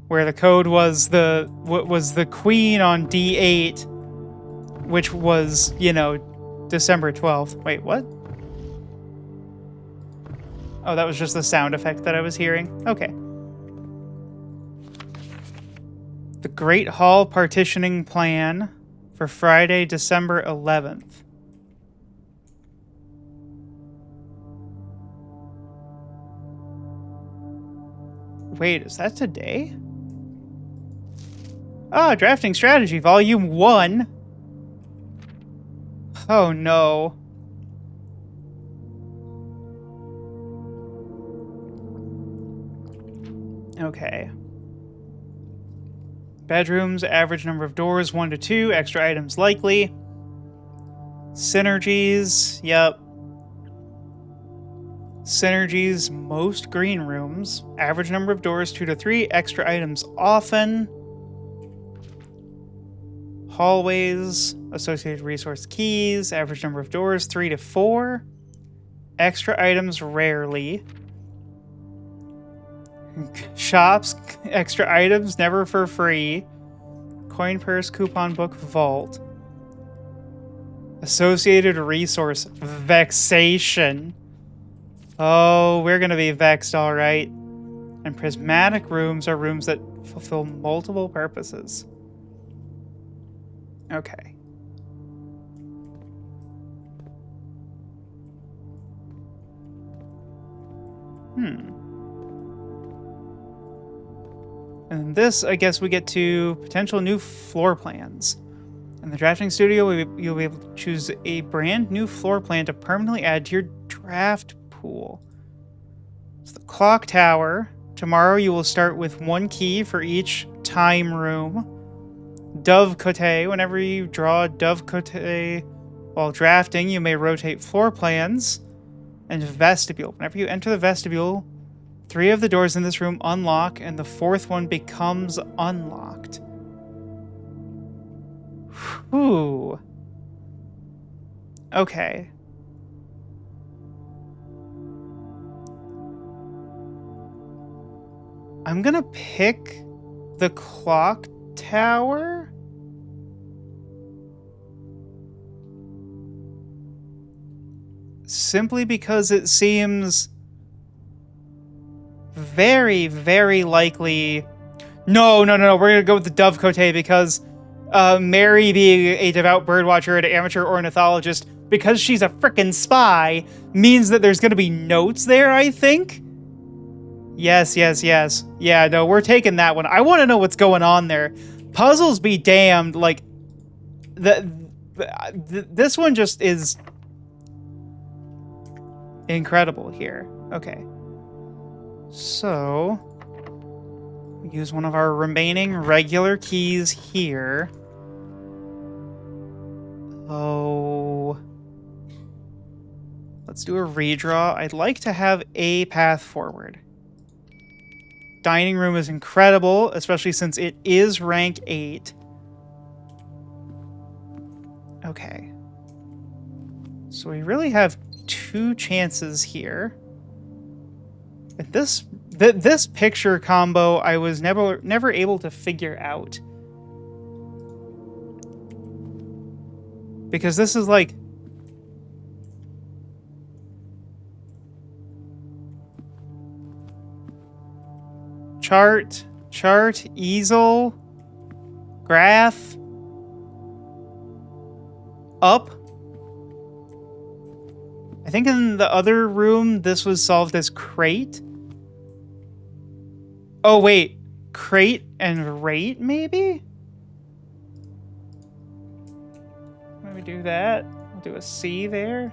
Where the code was the queen on D8, which was, you know, December 12th. Wait, what? Oh, that was just the sound effect that I was hearing. Okay. The Great Hall partitioning plan for Friday, December 11th. Wait, is that today? Ah, Drafting Strategy, Volume 1. Oh, no. Okay. Bedrooms, average number of doors, 1 to 2. Extra items likely. Synergies, yep. Synergies, most green rooms. Average number of doors, 2 to 3. Extra items often. Hallways, associated resource keys, average number of doors, 3 to 4. Extra items, rarely. Shops, extra items, never for free. Coin purse, coupon book, vault. Associated resource, vexation. Oh, we're gonna be vexed, alright. And prismatic rooms are rooms that fulfill multiple purposes. Okay. And this, I guess we get to potential new floor plans. In the drafting studio, you'll be able to choose a brand new floor plan to permanently add to your draft pool. It's the clock tower. Tomorrow you will start with 1 key for each time room. Dove Cote. Whenever you draw a Dove Cote while drafting, you may rotate floor plans. And vestibule. Whenever you enter the vestibule, 3 of the doors in this room unlock, and the 4th one becomes unlocked. Whew. Okay. I'm gonna pick the clock tower. Simply because it seems very, very likely. No. We're gonna go with the Dove Cote because Mary, being a devout birdwatcher and amateur ornithologist, because she's a frickin' spy, means that there's gonna be notes there, I think? Yes. Yeah, no, we're taking that one. I want to know what's going on there. puzzles be damned, like, this one just is incredible here. Okay. So, we use one of our remaining regular keys here. Oh. Let's do a redraw. I'd like to have a path forward. Dining room is incredible, especially since it is rank 8. Okay. So we really have 2 chances here. But this picture combo I was never able to figure out. Because this is like chart, easel, graph, up. I think in the other room this was solved as crate. Oh wait, crate and rate maybe? Let me do that. I'll do a C there.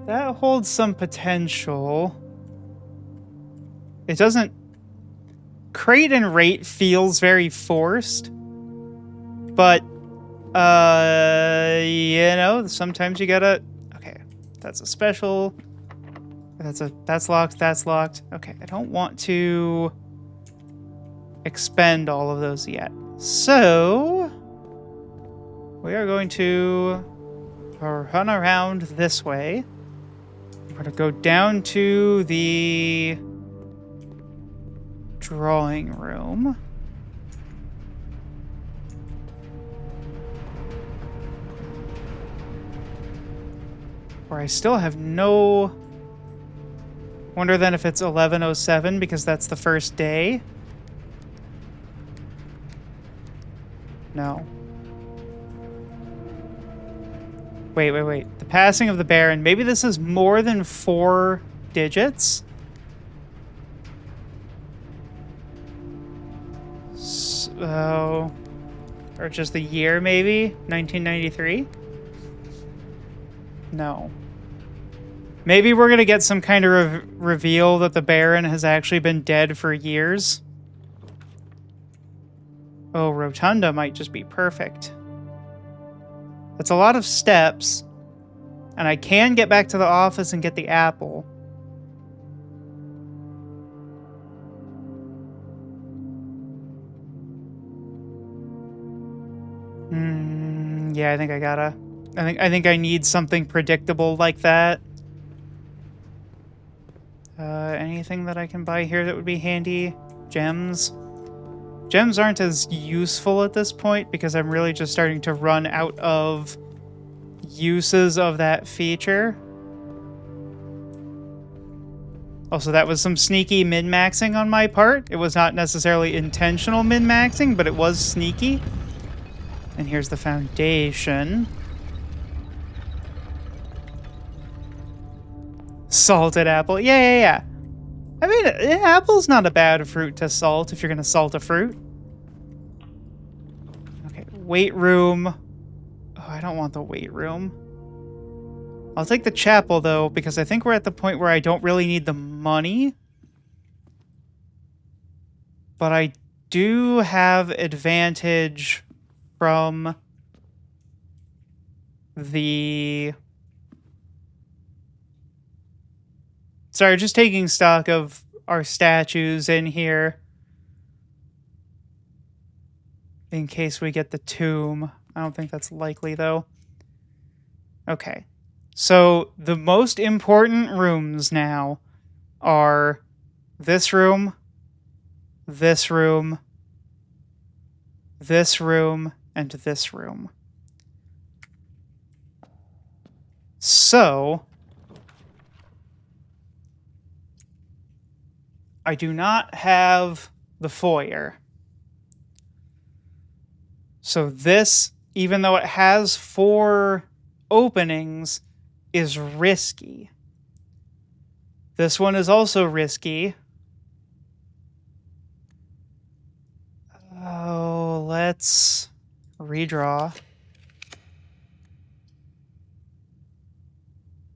That holds some potential. It doesn't... Crate and rate feels very forced. But, you know, sometimes you gotta... Okay, that's a special. That's locked. Okay, I don't want to expend all of those yet. So, we are going to run around this way. We're going to go down to the drawing room. Where I still have no... Wonder then if it's 11:07 because that's the first day. No. Wait. The passing of the Baron. Maybe this is more than 4 digits? So... Or just the year, maybe? 1993? No. Maybe we're gonna get some kind of reveal that the Baron has actually been dead for years. Oh, Rotunda might just be perfect. That's a lot of steps. And I can get back to the office and get the apple. Yeah, I think I gotta... I think I need something predictable like that. Anything that I can buy here that would be handy? Gems? Gems aren't as useful at this point because I'm really just starting to run out of uses of that feature. Also, that was some sneaky min-maxing on my part. It was not necessarily intentional min-maxing, but it was sneaky. And here's the foundation. Salted apple. Yeah. I mean, apple's not a bad fruit to salt if you're going to salt a fruit. Okay, weight room. Oh, I don't want the weight room. I'll take the chapel, though, because I think we're at the point where I don't really need the money. But I do have advantage from the... Sorry, just taking stock of our statues in here. In case we get the tomb. I don't think that's likely, though. Okay. So, the most important rooms now are this room, this room, this room, and this room. So... I do not have the foyer. So this, even though it has 4 openings, is risky. This one is also risky. let's redraw.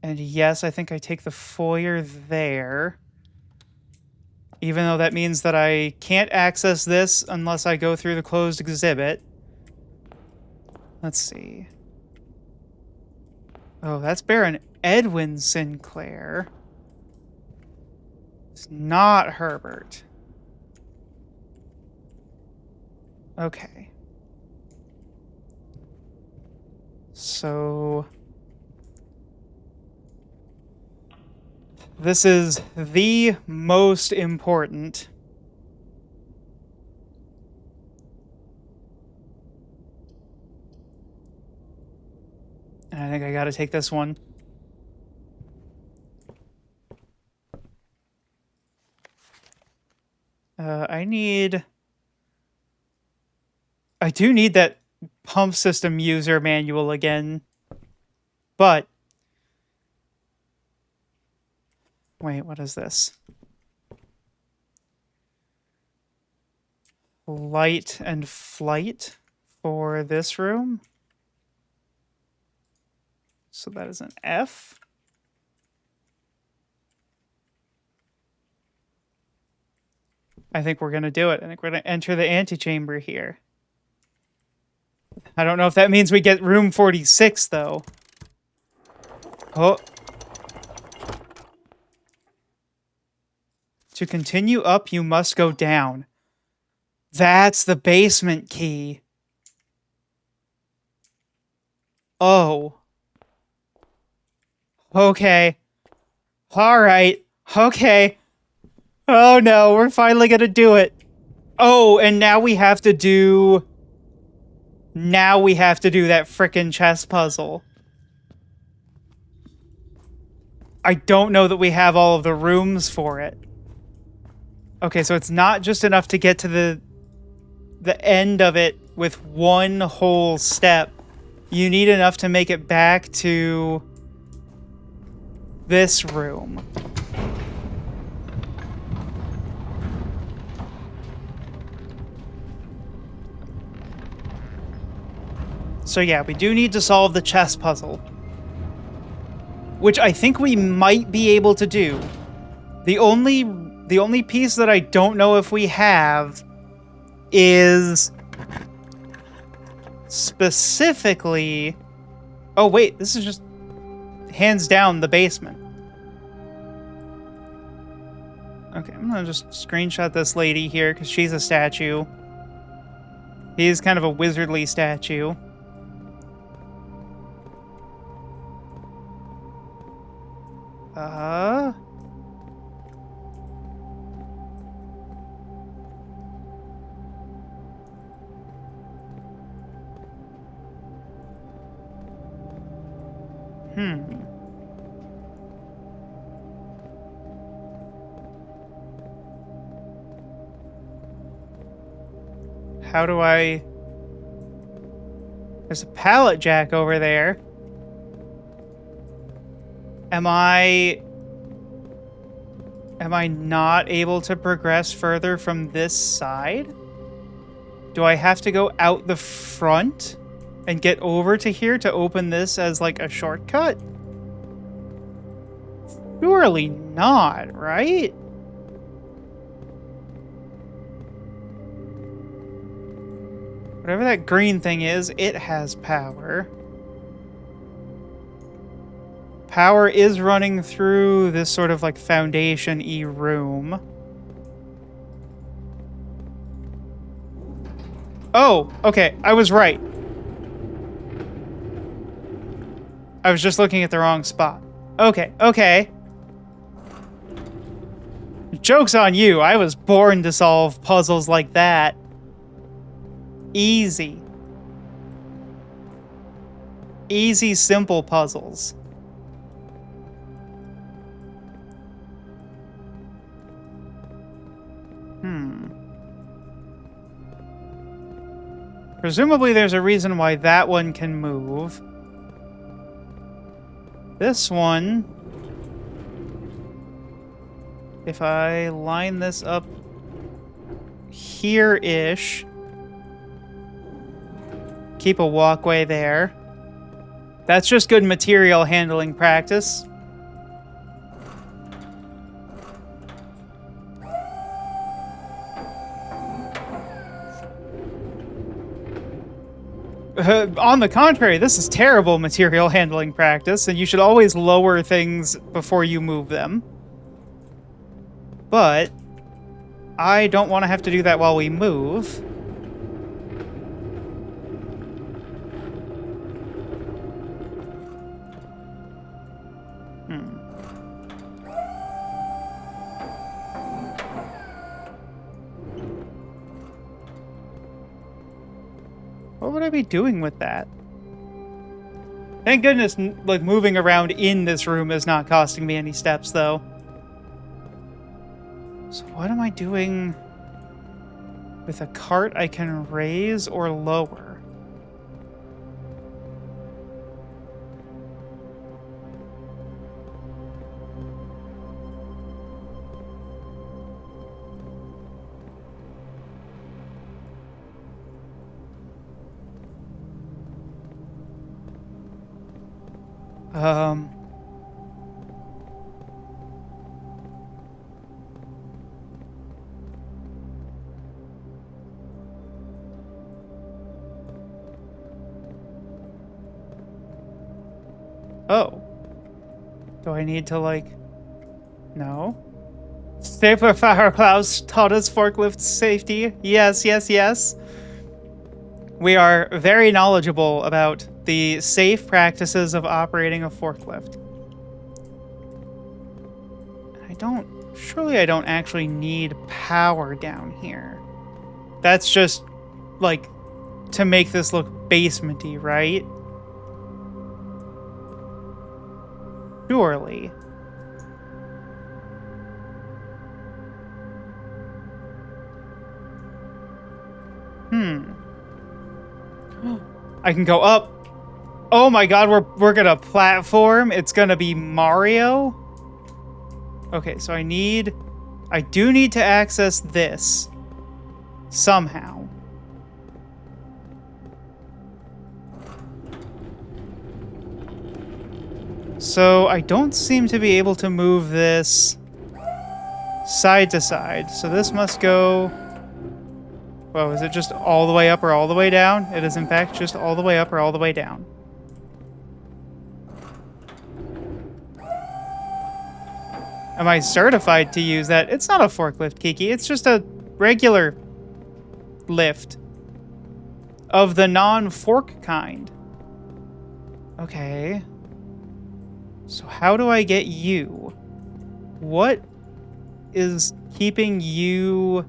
And yes, I think I take the foyer there. Even though that means that I can't access this unless I go through the closed exhibit. Let's see. Oh, that's Baron Edwin Sinclair. It's not Herbert. Okay. So... this is the most important. And I think I gotta take this one. I do need that pump system user manual again. But... wait, what is this? Light and flight for this room. So that is an F. I think we're going to do it. I think we're going to enter the antechamber here. I don't know if that means we get room 46, though. Oh. To continue up, you must go down. That's the basement key. Oh. Okay. All right. Okay. Oh no, we're finally gonna do it. Oh, and now we have to do... now we have to do that frickin' chess puzzle. I don't know that we have all of the rooms for it. Okay, so it's not just enough to get to the end of it with one whole step. You need enough to make it back to this room. So yeah, we do need to solve the chess puzzle. Which I think we might be able to do. The only piece that I don't know if we have is specifically... oh wait, this is just hands down the basement. Okay, I'm gonna just screenshot this lady here because she's a statue. He's kind of a wizardly statue. How do I... there's a pallet jack over there. Am I not able to progress further from this side? Do I have to go out the front and get over to here to open this as like a shortcut? Surely not, right? Whatever that green thing is, it has power. Power is running through this sort of like foundation-y room. Oh, okay, I was right. I was just looking at the wrong spot. Okay, okay. Joke's on you, I was born to solve puzzles like that. Easy. Easy, simple puzzles. Presumably there's a reason why that one can move. This one... if I line this up here-ish... keep a walkway there. That's just good material handling practice. On the contrary, this is terrible material handling practice, and you should always lower things before you move them. But I don't want to have to do that while we move. What would I be doing with that? Thank goodness, like, moving around in this room is not costing me any steps, though. So what am I doing with a cart I can raise or lower? Oh. Do I need to, like... No? Safer fire plows taught us forklift safety. Yes, yes, yes. We are very knowledgeable about the safe practices of operating a forklift. Surely I don't actually need power down here. That's just, like, to make this look basement-y, right? Surely. I can go up. Oh my god, we're gonna platform. It's gonna be Mario. Okay, so I do need to access this somehow. So I don't seem to be able to move this side to side. So this must go... Whoa, is it just all the way up or all the way down? It is, in fact, just all the way up or all the way down. Am I certified to use that? It's not a forklift, Kiki. It's just a regular lift. Of the non-fork kind. Okay. So how do I get you? What is keeping you...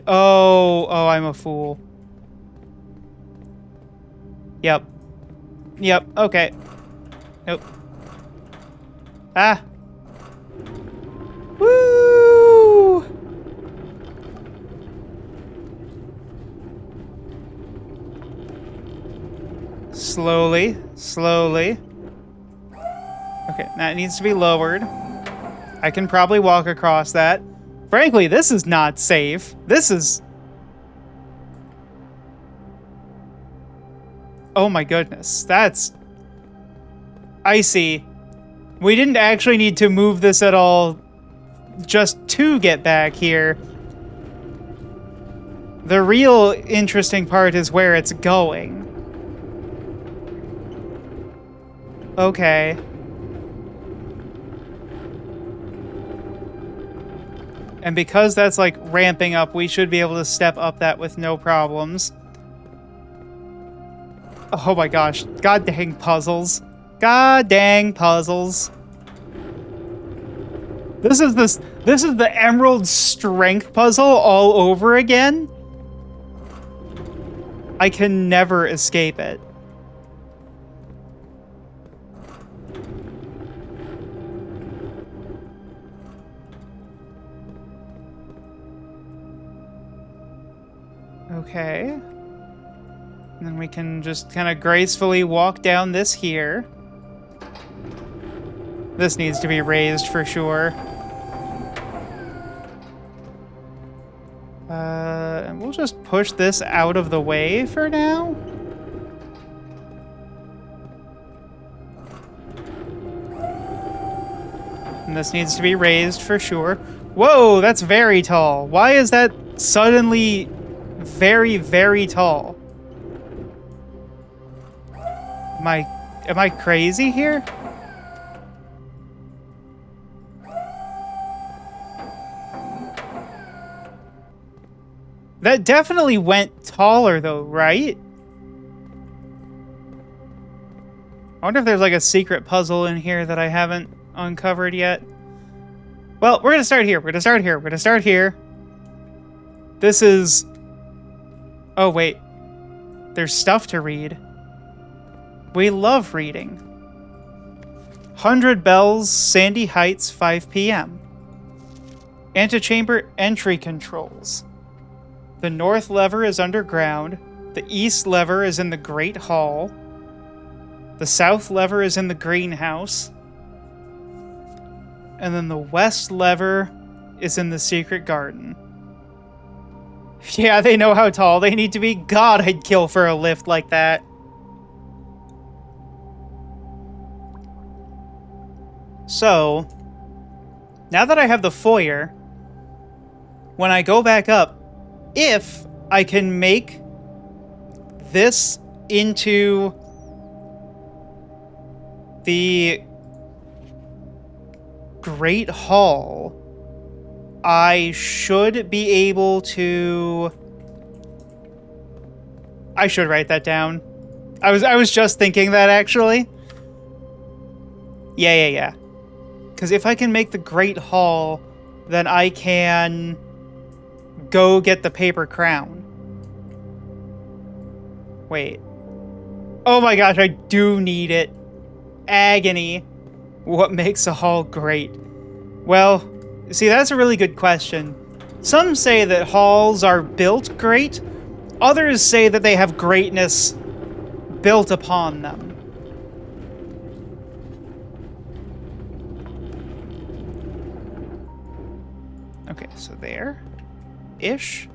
Oh, I'm a fool. Yep, okay. Nope. Ah. Woo! Slowly. Okay, that needs to be lowered. I can probably walk across that. Frankly, this is not safe. This is... Oh my goodness. That's... I see. We didn't actually need to move this at all just to get back here. The real interesting part is where it's going. Okay. And because that's, like, ramping up, we should be able to step up that with no problems. Oh my gosh. God dang puzzles. God dang puzzles. This is the Emerald Strength puzzle all over again. I can never escape it. Okay. And then we can just kind of gracefully walk down this here. This needs to be raised for sure. And we'll just push this out of the way for now. And this needs to be raised for sure. Whoa, that's very tall. Why is that suddenly very, very tall? Am I crazy here? That definitely went taller though, right? I wonder if there's like a secret puzzle in here that I haven't uncovered yet. Well, we're gonna start here. We're gonna start here. We're gonna start here. This is... Oh, wait. There's stuff to read. We love reading. 100 Bells, Sandy Heights, 5 p.m. Antechamber entry controls. The north lever is underground. The east lever is in the Great Hall. The south lever is in the greenhouse. And then the west lever is in the secret garden. Yeah, they know how tall they need to be. God, I'd kill for a lift like that. So, now that I have the foyer, when I go back up, if I can make this into the Great Hall, I should be able to... I should write that down. I was just thinking that, actually. Yeah. Because if I can make the Great Hall, then I can go get the paper crown. Wait. Oh my gosh, I do need it. Agony. What makes a hall great? Well, see, that's a really good question. Some say that halls are built great. Others say that they have greatness built upon them. Okay, so there-ish.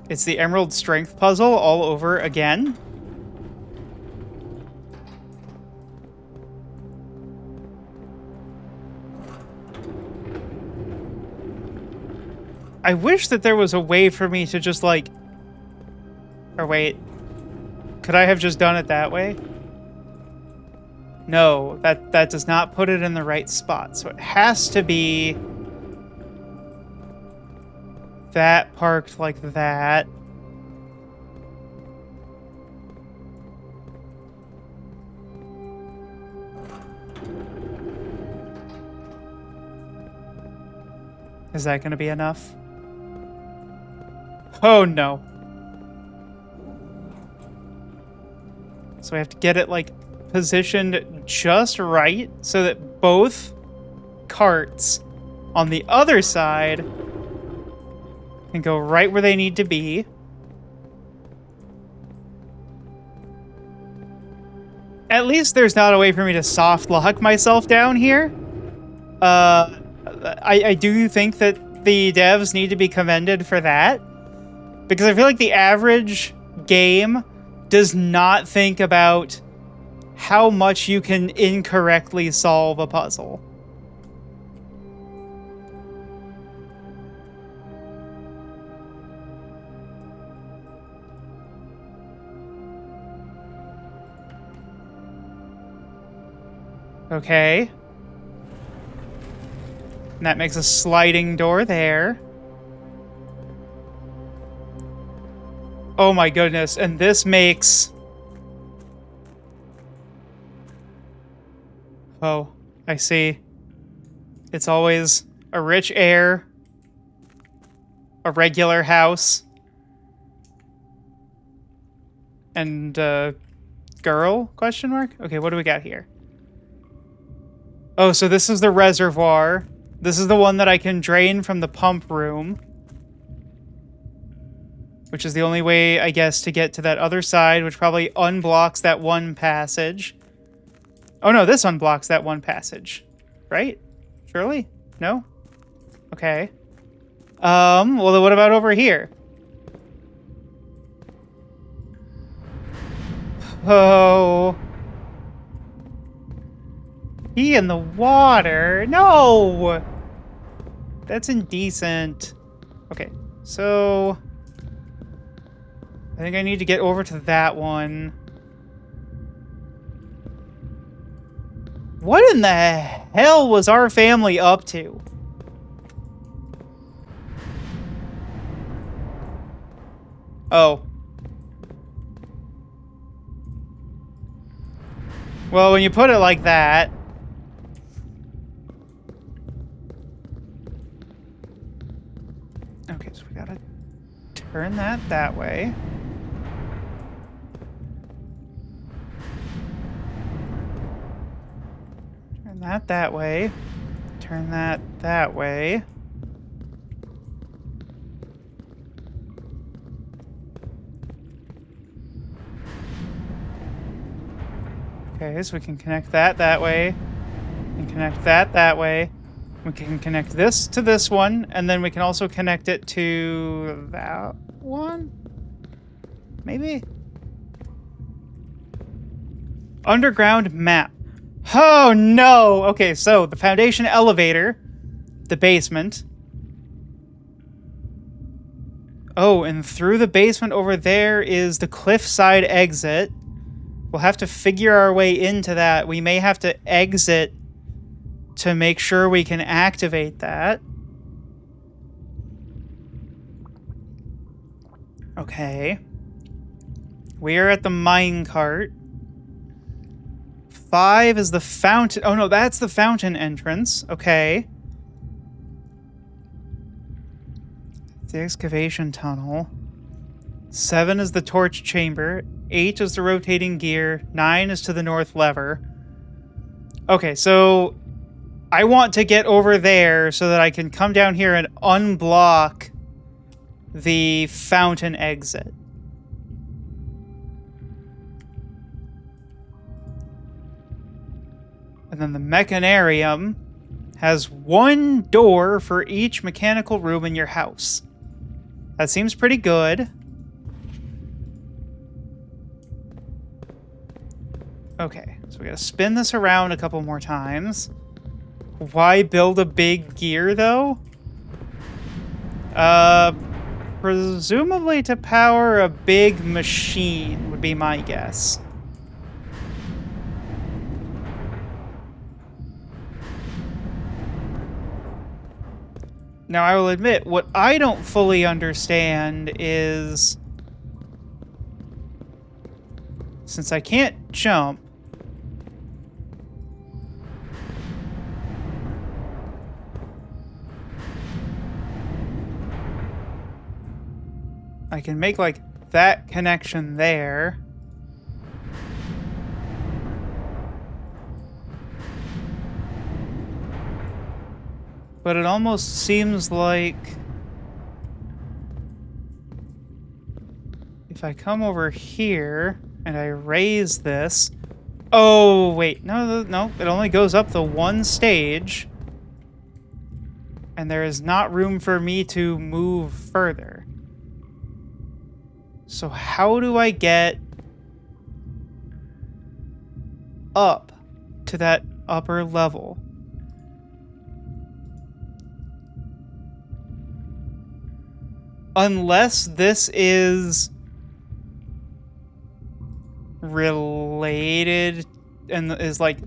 It's the Emerald Strength puzzle all over again. I wish that there was a way for me to just, like... Or wait. Could I have just done it that way? No, that does not put it in the right spot. So it has to be... that parked like that. Is that going to be enough? Oh, no. So we have to get it, like, positioned just right so that both carts on the other side can go right where they need to be. At least there's not a way for me to soft lock myself down here. I do think that the devs need to be commended for that. Because I feel like the average game does not think about how much you can incorrectly solve a puzzle. Okay. And that makes a sliding door there. Oh my goodness, and this makes... Oh, I see. It's always a rich heir, a regular house, and girl, question mark? Okay, what do we got here? Oh, so this is the reservoir. This is the one that I can drain from the pump room. Which is the only way, I guess, to get to that other side, which probably unblocks that one passage. Oh no, this unblocks that one passage. Right? Surely? No? Okay. Well, then what about over here? Oh. He in the water. No! That's indecent. Okay, so... I think I need to get over to that one. What in the hell was our family up to? Oh. Well, when you put it like that... Okay, so we gotta turn that way. Turn that way. Turn that way. Okay, so we can connect that way. We can connect that way. We can connect this to this one, and then we can also connect it to that one? Maybe? Underground map. Oh, no! Okay, so the foundation elevator, the basement. Oh, and through the basement over there is the cliffside exit. We'll have to figure our way into that. We may have to exit to make sure we can activate that. Okay. We are at the minecart. 5 is the fountain. Oh, no, that's the fountain entrance. Okay. The excavation tunnel. 7 is the torch chamber. 8 is the rotating gear. 9 is to the north lever. Okay, so I want to get over there so that I can come down here and unblock the fountain exit. And then the mechanarium has 1 door for each mechanical room in your house. That seems pretty good. Okay, so we gotta spin this around a couple more times. Why build a big gear, though? Presumably to power a big machine, would be my guess. Now, I will admit, what I don't fully understand is... Since I can't jump... I can make, like, that connection there. But it almost seems like... if I come over here and I raise this... Oh, wait. No, it only goes up the 1 stage. And there is not room for me to move further. So how do I get up to that upper level? Unless this is related and is like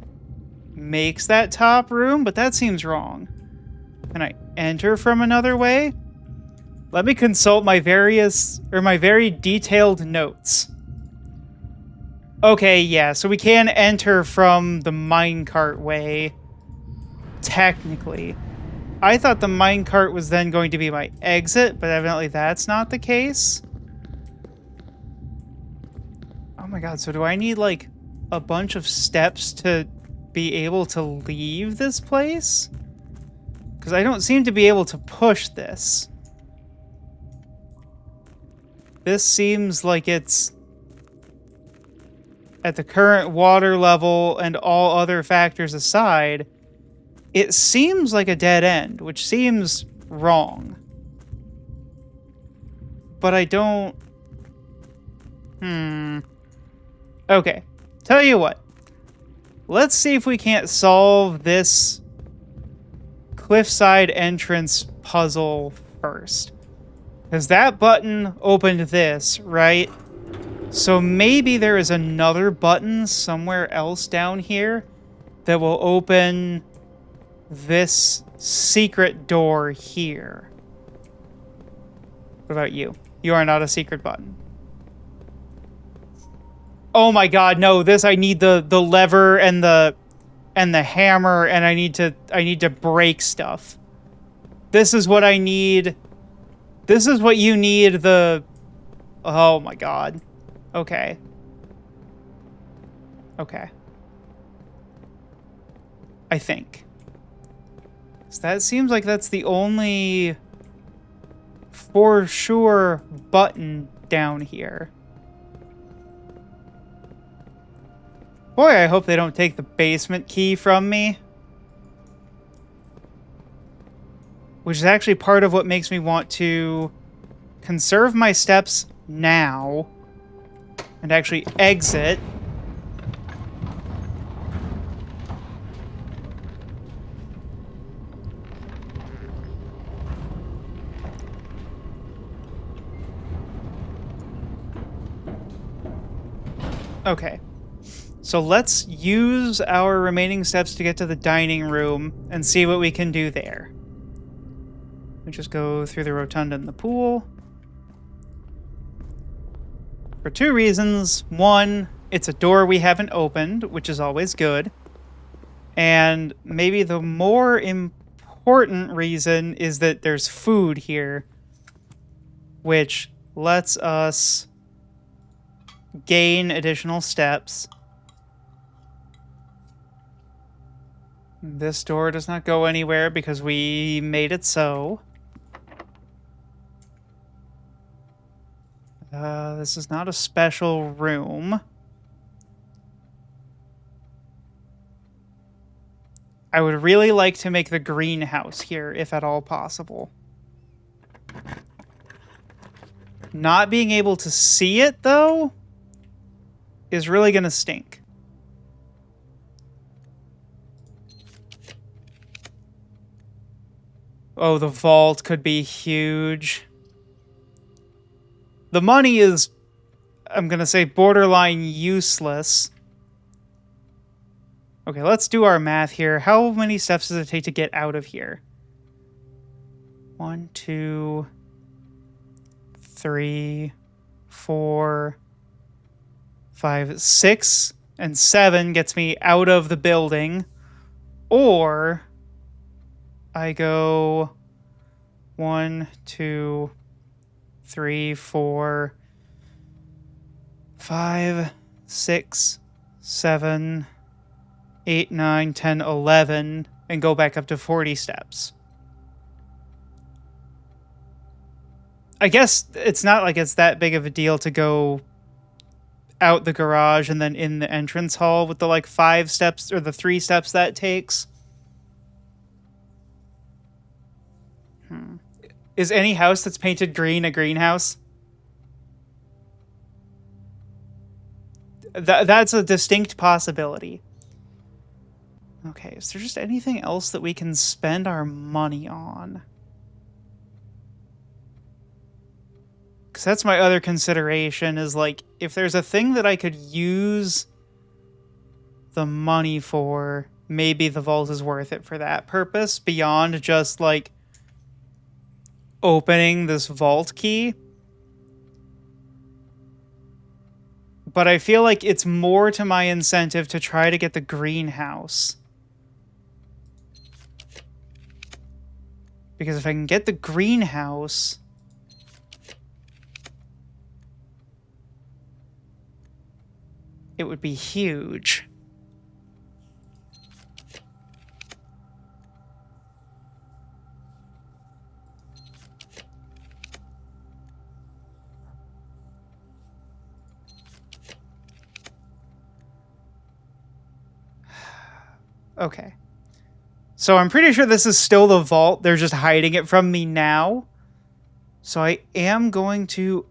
makes that top room, but that seems wrong. Can I enter from another way? Let me consult my very detailed notes. Okay, yeah, so we can enter from the minecart way, technically. I thought the minecart was then going to be my exit, but evidently that's not the case. Oh my god, so do I need, like, a bunch of steps to be able to leave this place? Because I don't seem to be able to push this. This seems like it's at the current water level and all other factors aside, it seems like a dead end, which seems wrong. But I don't... Okay. Tell you what. Let's see if we can't solve this cliffside entrance puzzle first. Because that button opened this, right? So maybe there is another button somewhere else down here that will open this secret door here. What about you? You are not a secret button. Oh my god, no, this I need the lever and the hammer, and I need to break stuff. This is what I need. This is what you need, oh my god. Okay. Okay. I think. So that seems like that's the only for sure button down here. Boy, I hope they don't take the basement key from me. Which is actually part of what makes me want to conserve my steps now and actually exit. Okay. So let's use our remaining steps to get to the dining room and see what we can do there. We just go through the rotunda and the pool. For two reasons. One, it's a door we haven't opened, which is always good. And maybe the more important reason is that there's food here, which lets us gain additional steps. This door does not go anywhere because we made it so. This is not a special room. I would really like to make the greenhouse here, if at all possible. Not being able to see it, though, is really gonna stink. Oh, the vault could be huge. The money is, I'm gonna say, borderline useless. Okay, let's do our math here. How many steps does it take to get out of here? 1, 2, 3, 4, 5, 6, and 7 gets me out of the building. Or I go 1, 2, 3, 4, 5, 6, 7, 8, 9, 10, 11, and go back up to 40 steps. I guess it's not like it's that big of a deal to go out the garage and then in the entrance hall with the, like, 5 steps, or the 3 steps that takes. Is any house that's painted green a greenhouse? That's a distinct possibility. Okay, is there just anything else that we can spend our money on? Because that's my other consideration, is, like, if there's a thing that I could use the money for, maybe the vault is worth it for that purpose, beyond just, like, opening this vault key. But I feel like it's more to my incentive to try to get the greenhouse. Because if I can get the greenhouse, it would be huge. Okay. So I'm pretty sure this is still the vault. They're just hiding it from me now. So I am going to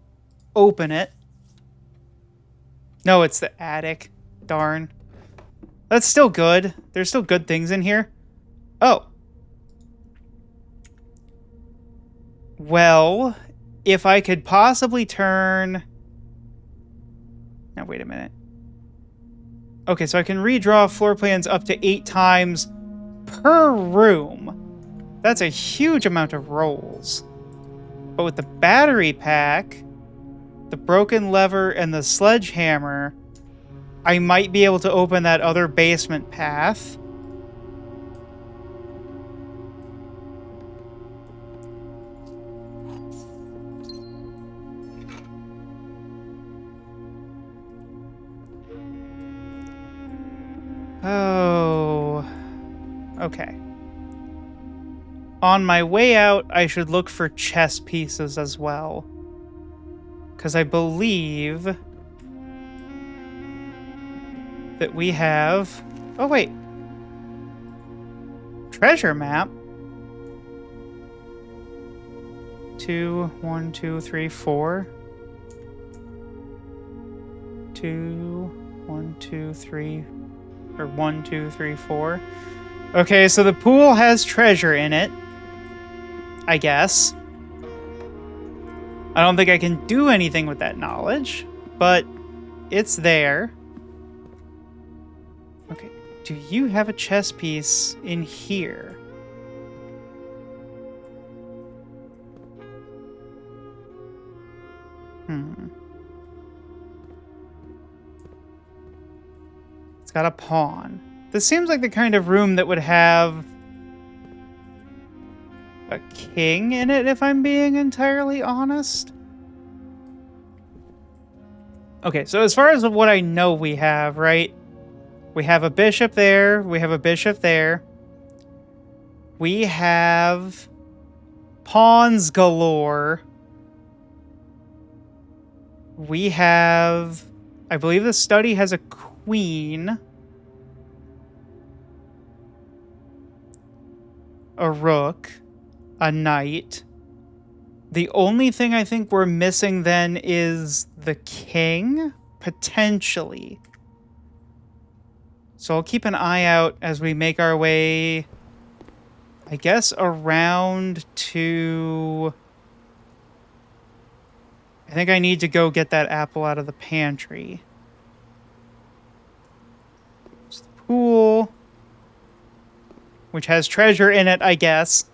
open it. No, it's the attic. Darn. That's still good. There's still good things in here. Oh. Well, if I could possibly turn... Now, wait a minute. Okay, so I can redraw floor plans up to 8 times per room. That's a huge amount of rolls. But with the battery pack, the broken lever, and the sledgehammer, I might be able to open that other basement path. Oh. Okay. On my way out, I should look for chess pieces as well. Because I believe that we have... Oh, wait. Treasure map. 2, 1, 2, 3, 4. 2, 1, 2, 3... Or 1, 2, 3, 4. Okay, so the pool has treasure in it. I guess. I don't think I can do anything with that knowledge, but it's there. Okay, do you have a chess piece in here? It's got a pawn. This seems like the kind of room that would have a king in it, if I'm being entirely honest. Okay, so as far as what I know we have, right? We have a bishop there. We have a bishop there. We have pawns galore. We have... I believe the study has a queen. A rook. A knight. The only thing I think we're missing then is the king, potentially. So I'll keep an eye out as we make our way, I guess, around to... I think I need to go get that apple out of the pantry. There's the pool, which has treasure in it, I guess.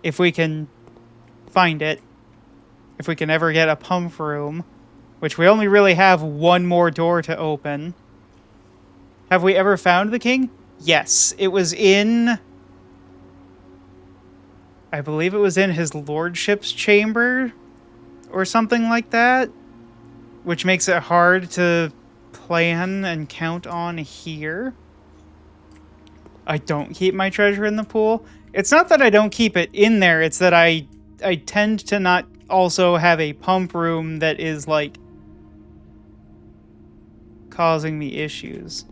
If we can find it. If we can ever get a pump room. Which we only really have one more door to open. Have we ever found the king? Yes. It was in... I believe it was in his lordship's chamber. Or something like that. Which makes it hard to plan and count on here. I don't keep my treasure in the pool. It's not that I don't keep it in there, it's that I tend to not also have a pump room that is, like, causing me issues.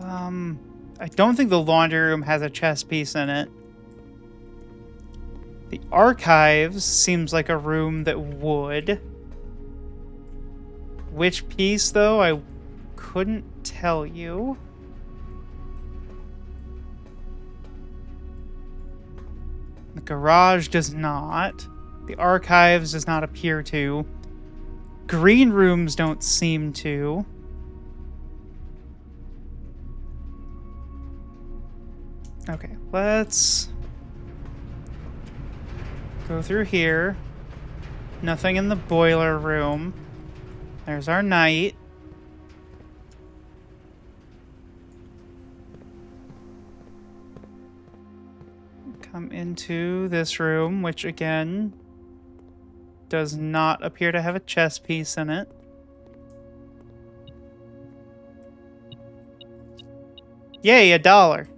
I don't think the laundry room has a chess piece in it. The archives seems like a room that would. Which piece, though, I couldn't tell you. The garage does not. The archives does not appear to. Green rooms don't seem to. Okay, let's go through here. Nothing in the boiler room. There's our knight. Come into this room, which again does not appear to have a chess piece in it. Yay, $1.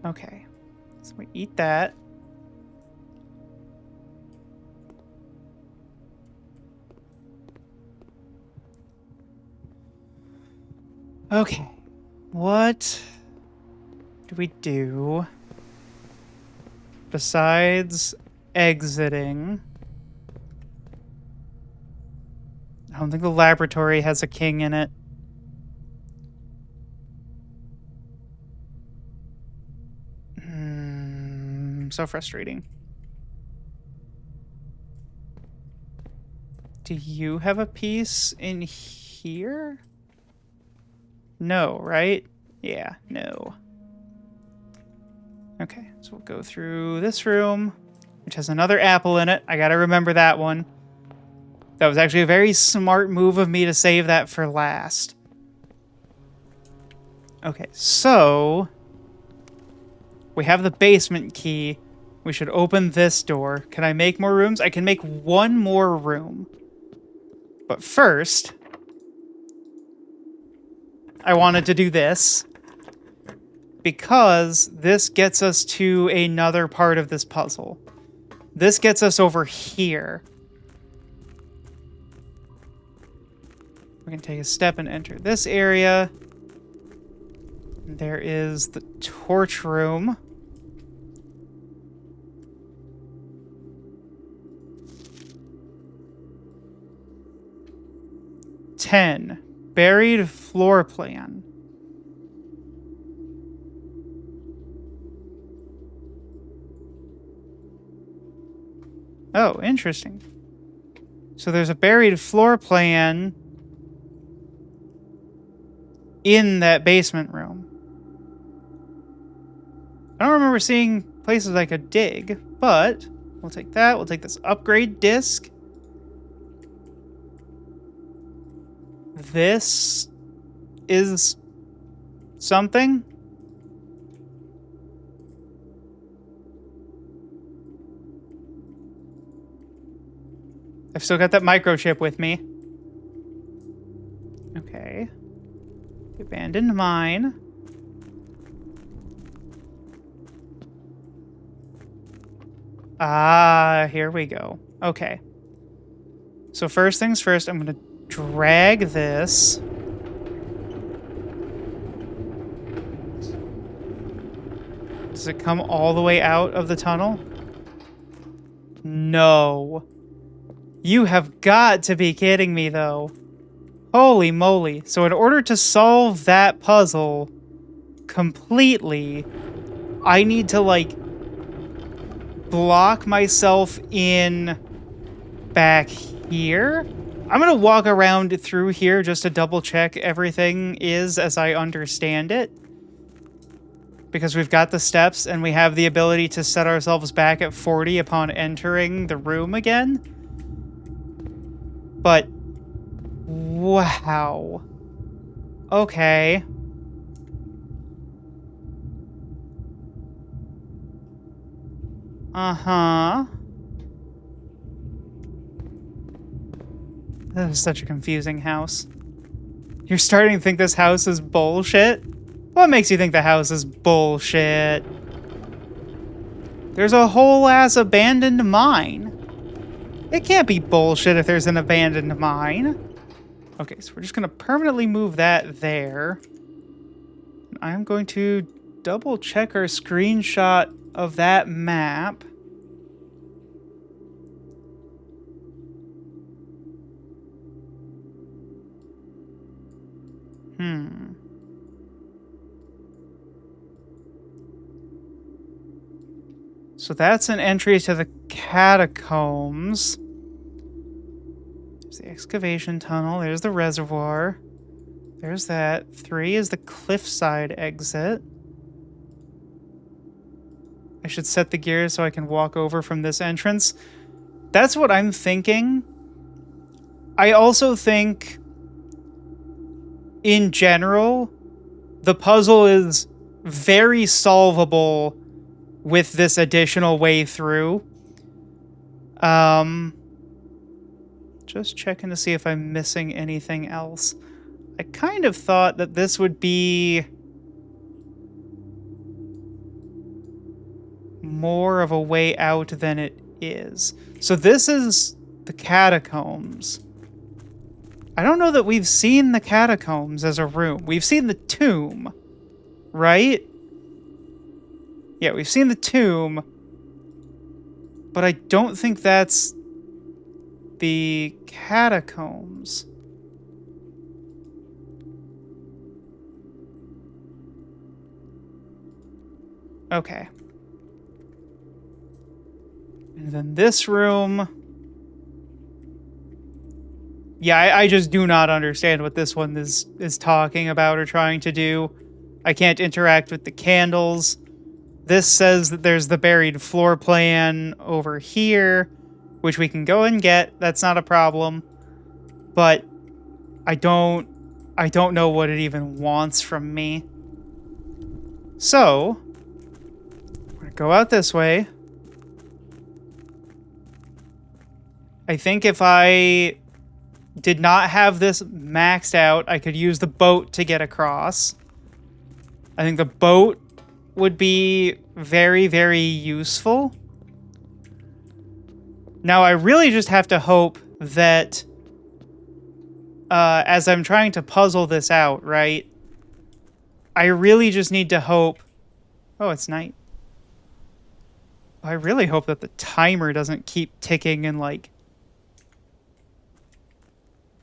Okay, so we eat that. Okay. What do we do besides exiting? I don't think the laboratory has a king in it. So frustrating. Do you have a piece in here? No, right? Yeah, no. Okay, so we'll go through this room, which has another apple in it. I gotta remember that one. That was actually a very smart move of me to save that for last. Okay, so we have the basement key. We should open this door. Can I make more rooms? I can make one more room. But first, I wanted to do this because this gets us to another part of this puzzle. This gets us over here. We can take a step and enter this area. There is the torch room. Buried floor plan. Oh, interesting. So there's a buried floor plan in that basement room. I don't remember seeing places I could dig, but we'll take that. We'll take this upgrade disc. This is something. I've still got that microchip with me. Okay. The abandoned mine. Ah, here we go. Okay. So first things first, I'm going to drag this. Does it come all the way out of the tunnel? No. You have got to be kidding me, though. Holy moly. So in order to solve that puzzle completely, I need to, like, block myself in back here. I'm going to walk around through here just to double check everything is as I understand it. Because we've got the steps and we have the ability to set ourselves back at 40 upon entering the room again. But, wow. Okay. Uh-huh. This is such a confusing house. You're starting to think this house is bullshit? What makes you think the house is bullshit? There's a whole ass abandoned mine. It can't be bullshit if there's an abandoned mine. Okay, so we're just gonna permanently move that there. I'm going to double check our screenshot of that map. So that's an entry to the catacombs. There's the excavation tunnel. There's the reservoir. There's that. 3 is the cliffside exit. I should set the gear so I can walk over from this entrance. That's what I'm thinking. I also think, in general, the puzzle is very solvable with this additional way through. Just checking to see if I'm missing anything else. I kind of thought that this would be more of a way out than it is. So this is the catacombs. I don't know that we've seen the catacombs as a room. We've seen the tomb, right? Yeah, we've seen the tomb, but I don't think that's the catacombs. Okay. And then this room. Yeah, I just do not understand what this one is talking about or trying to do. I can't interact with the candles. This says that there's the buried floor plan over here, which we can go and get. That's not a problem. But I don't know what it even wants from me. So, we're gonna go out this way. I think if I did not have this maxed out, I could use the boat to get across. I think the boat would be very, very useful. Now, I really just have to hope that as I'm trying to puzzle this out, right? I really just need to hope... Oh, it's night. I really hope that the timer doesn't keep ticking and, like,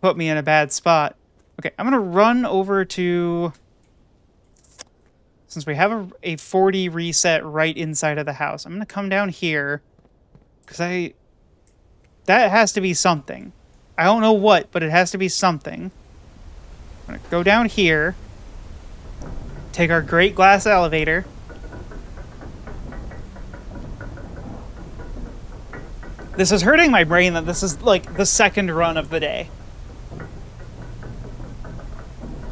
put me in a bad spot. Okay, I'm gonna run over to... Since we have a 40 reset right inside of the house, I'm gonna come down here. Because that has to be something. I don't know what, but it has to be something. I'm gonna go down here. Take our great glass elevator. This is hurting my brain that this is, like, the second run of the day.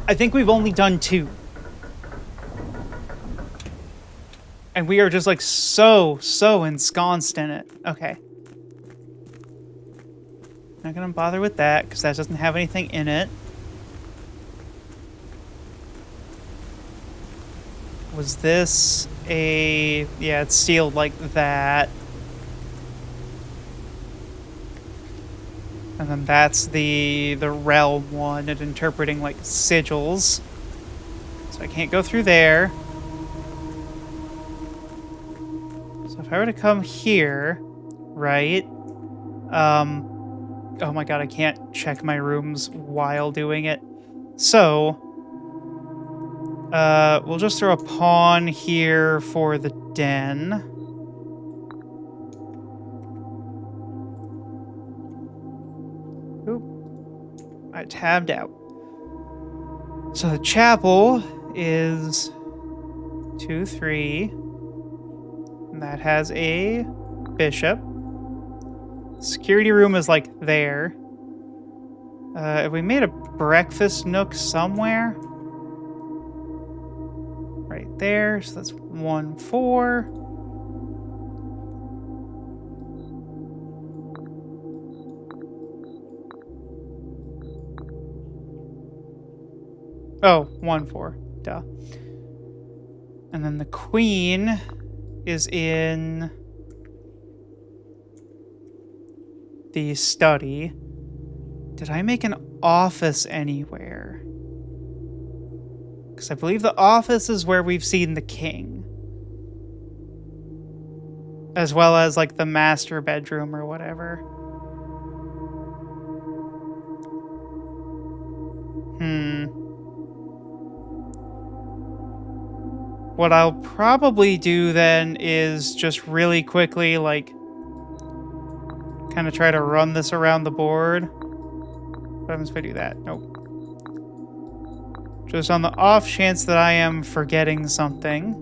I think we've only done 2. And we are just, like, so ensconced in it. Okay. Not gonna bother with that, because that doesn't have anything in it. Was this a... Yeah, it's sealed like that. And then that's the realm one at interpreting, like, sigils. So I can't go through there. So if I were to come here, right? Oh my god, I can't check my rooms while doing it. So, we'll just throw a pawn here for the den. Oop. I tabbed out. So the chapel is 2, 3. And that has a bishop. Security room is, like, there. Have we made a breakfast nook somewhere? Right there. So that's 1, 4. Oh, 1, 4. Duh. And then the queen is in the study. Did I make an office anywhere? Because I believe the office is where we've seen the king. As well as, like, the master bedroom or whatever. What I'll probably do then is just really quickly, like, kind of try to run this around the board. What happens if I do that? Nope. Just on the off chance that I am forgetting something.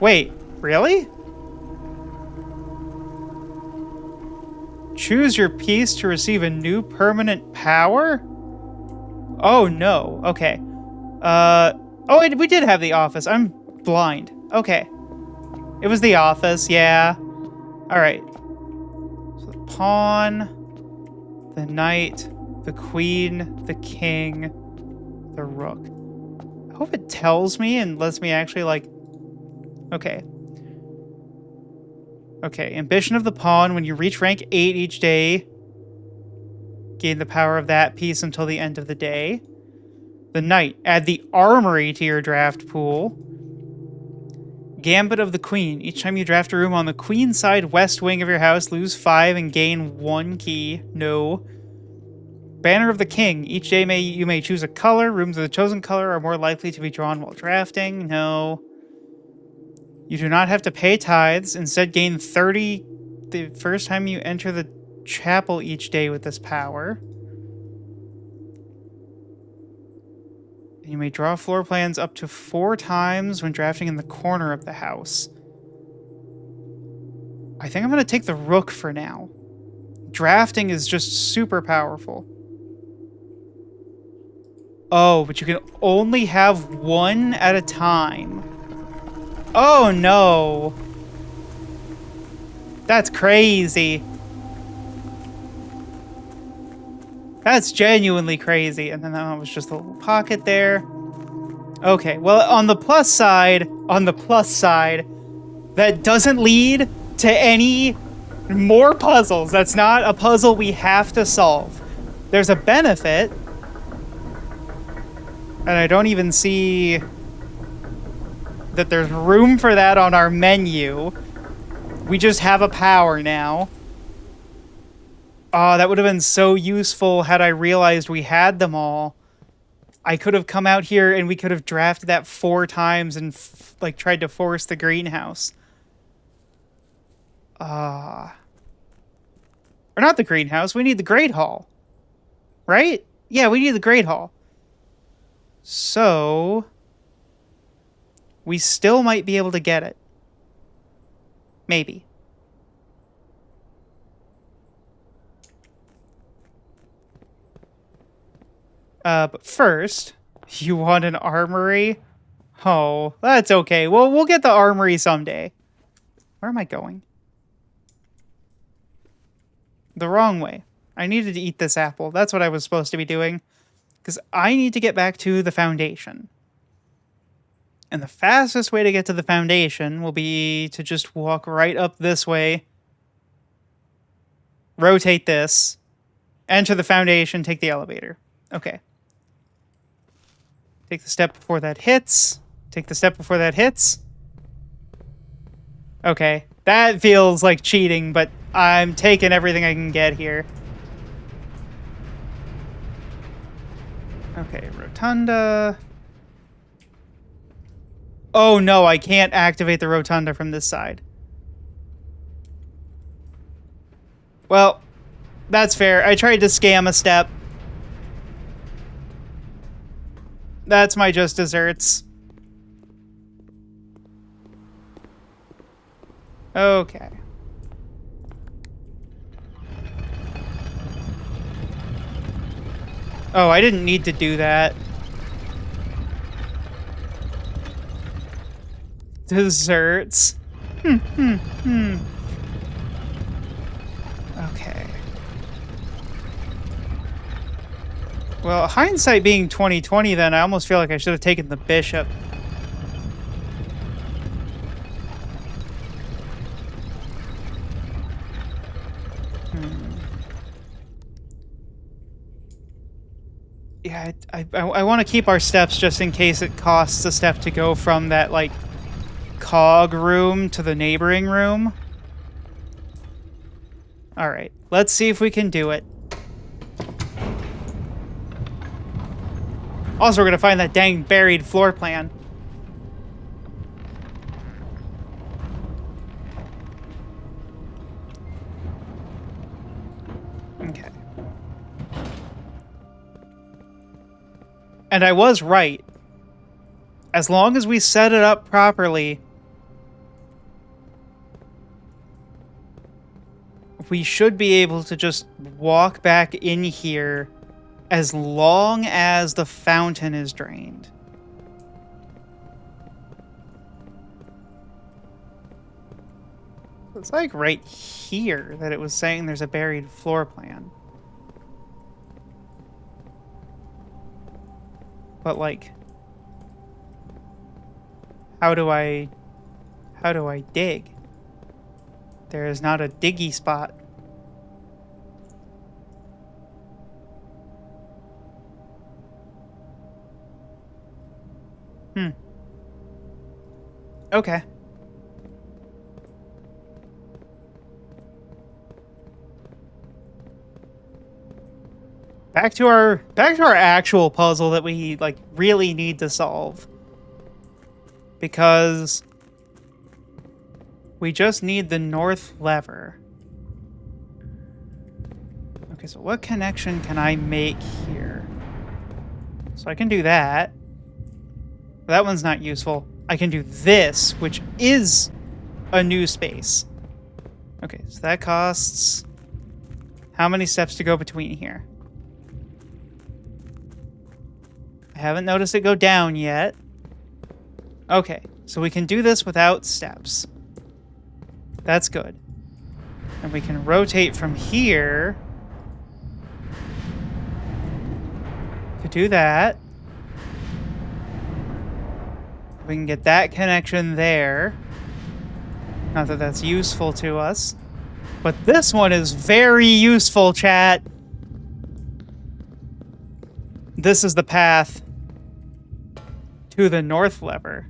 Wait, really? Choose your piece to receive a new permanent power? Oh, no. Okay. Oh, we did have the office. I'm blind. Okay. It was the office, yeah. Alright. So the pawn, the knight, the queen, the king, the rook. I hope it tells me and lets me actually, like... Okay. Okay, ambition of the pawn. When you reach rank 8 each day, Gain the power of that piece until the end of the day. The Knight. Add the Armory to your draft pool. Gambit of the Queen. Each time you draft a room on the Queen side west wing of your house, lose 5 and gain 1 key. No. Banner of the King. Each day you may choose a color. Rooms of the chosen color are more likely to be drawn while drafting. No. You do not have to pay tithes. Instead, gain 30 the first time you enter the chapel each day with this power. You may draw floor plans up to 4 times when drafting in the corner of the house. I think I'm going to take the rook for now. Drafting is just super powerful. Oh, but you can only have 1 at a time. Oh, no. That's crazy. That's genuinely crazy. And then that was just a little pocket there. Okay, well, on the plus side, that doesn't lead to any more puzzles. That's not a puzzle we have to solve. There's a benefit. And I don't even see that there's room for that on our menu. We just have a power now. Oh, that would have been so useful had I realized we had them all. I could have come out here and we could have drafted that 4 times and like tried to force the greenhouse. Or not the greenhouse, we need the Great Hall. Right? Yeah, we need the Great Hall. So we still might be able to get it. Maybe. But first, you want an armory? Oh, that's okay. Well, we'll get the armory someday. Where am I going? The wrong way. I needed to eat this apple. That's what I was supposed to be doing. Because I need to get back to the foundation. And the fastest way to get to the foundation will be to just walk right up this way. Rotate this. Enter the foundation, take the elevator. Okay. Take the step before that hits. Take the step before that hits. Okay. That feels like cheating, but I'm taking everything I can get here. Okay, rotunda. Oh no, I can't activate the rotunda from this side. Well, that's fair. I tried to scam a step. That's my just desserts. Okay. Oh, I didn't need to do that. Desserts. Okay. Well, hindsight being 2020, then I almost feel like I should have taken the bishop. Yeah, I want to keep our steps just in case it costs a step to go from that, like, cog room to the neighboring room. Alright, let's see if we can do it. Also, we're gonna find that dang buried floor plan. Okay. And I was right. As long as we set it up properly, we should be able to just walk back in here as long as the fountain is drained. It's like right here that it was saying there's a buried floor plan. But like, how do I dig? There is not a diggy spot. Okay. Back to our actual puzzle that we like really need to solve. Because we just need the north lever. Okay, so what connection can I make here? So I can do that. That one's not useful. I can do this, which is a new space. Okay, so that costs how many steps to go between here? I haven't noticed it go down yet. Okay, so we can do this without steps. That's good. And we can rotate from here to do that. We can get that connection there. Not that that's useful to us. But this one is very useful, chat. This is the path to the north lever.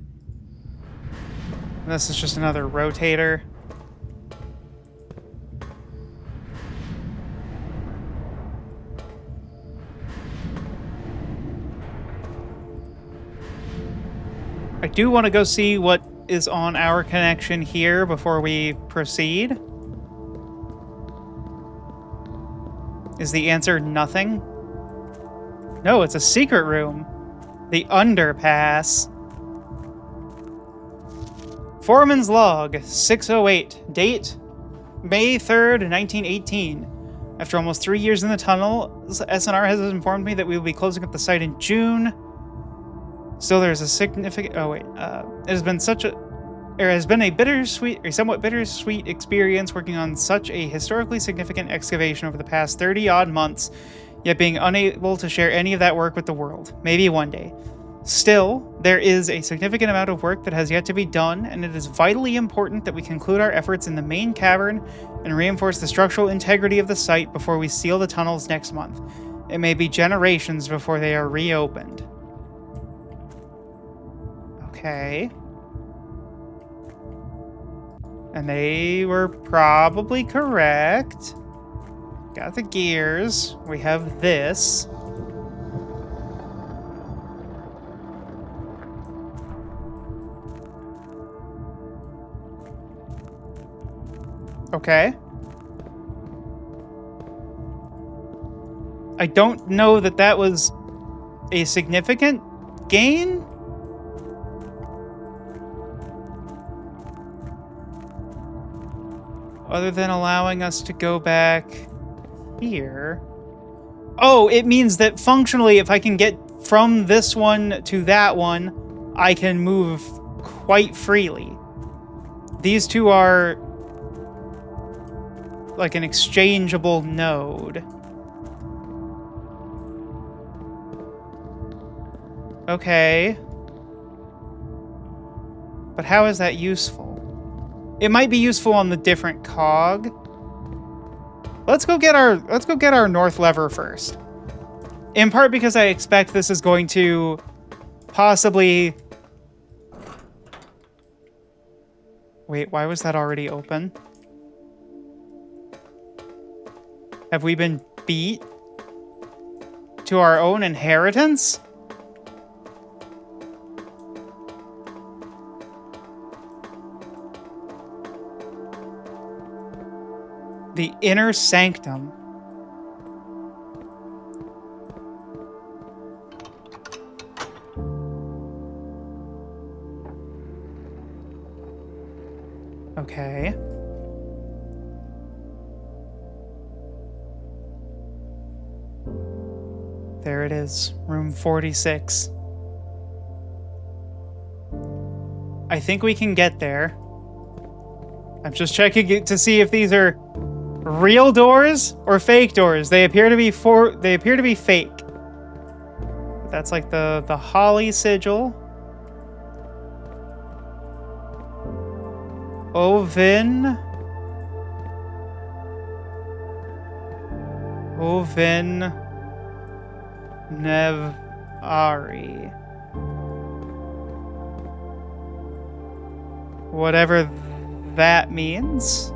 And this is just another rotator. I do want to go see what is on our connection here before we proceed. Is the answer nothing? No, it's a secret room. The underpass. Foreman's log, 608. Date, May 3rd, 1918. After almost 3 years in the tunnel, SNR has informed me that we will be closing up the site in June. Still, there's a significant... Oh, wait. It has been such a... There has been a somewhat bittersweet experience working on such a historically significant excavation over the past 30-odd months, yet being unable to share any of that work with the world. Maybe one day. Still, there is a significant amount of work that has yet to be done, and it is vitally important that we conclude our efforts in the main cavern and reinforce the structural integrity of the site before we seal the tunnels next month. It may be generations before they are reopened. Okay. And they were probably correct. Got the gears. We have this. Okay. I don't know that that was a significant gain. Other than allowing us to go back here. Oh, it means that functionally, if I can get from this one to that one, I can move quite freely. These two are like an exchangeable node. Okay. But how is that useful? It might be useful on the different cog. Let's go get our north lever first. In part because I expect this is going to possibly... Wait, why was that already open? Have we been beat to our own inheritance? The inner sanctum. Okay. There it is, room 46. I think we can get there. I'm just checking it to see if these are real doors or fake doors. They appear to be fake. That's like the Holly sigil. Ovin Nevari. Whatever that means.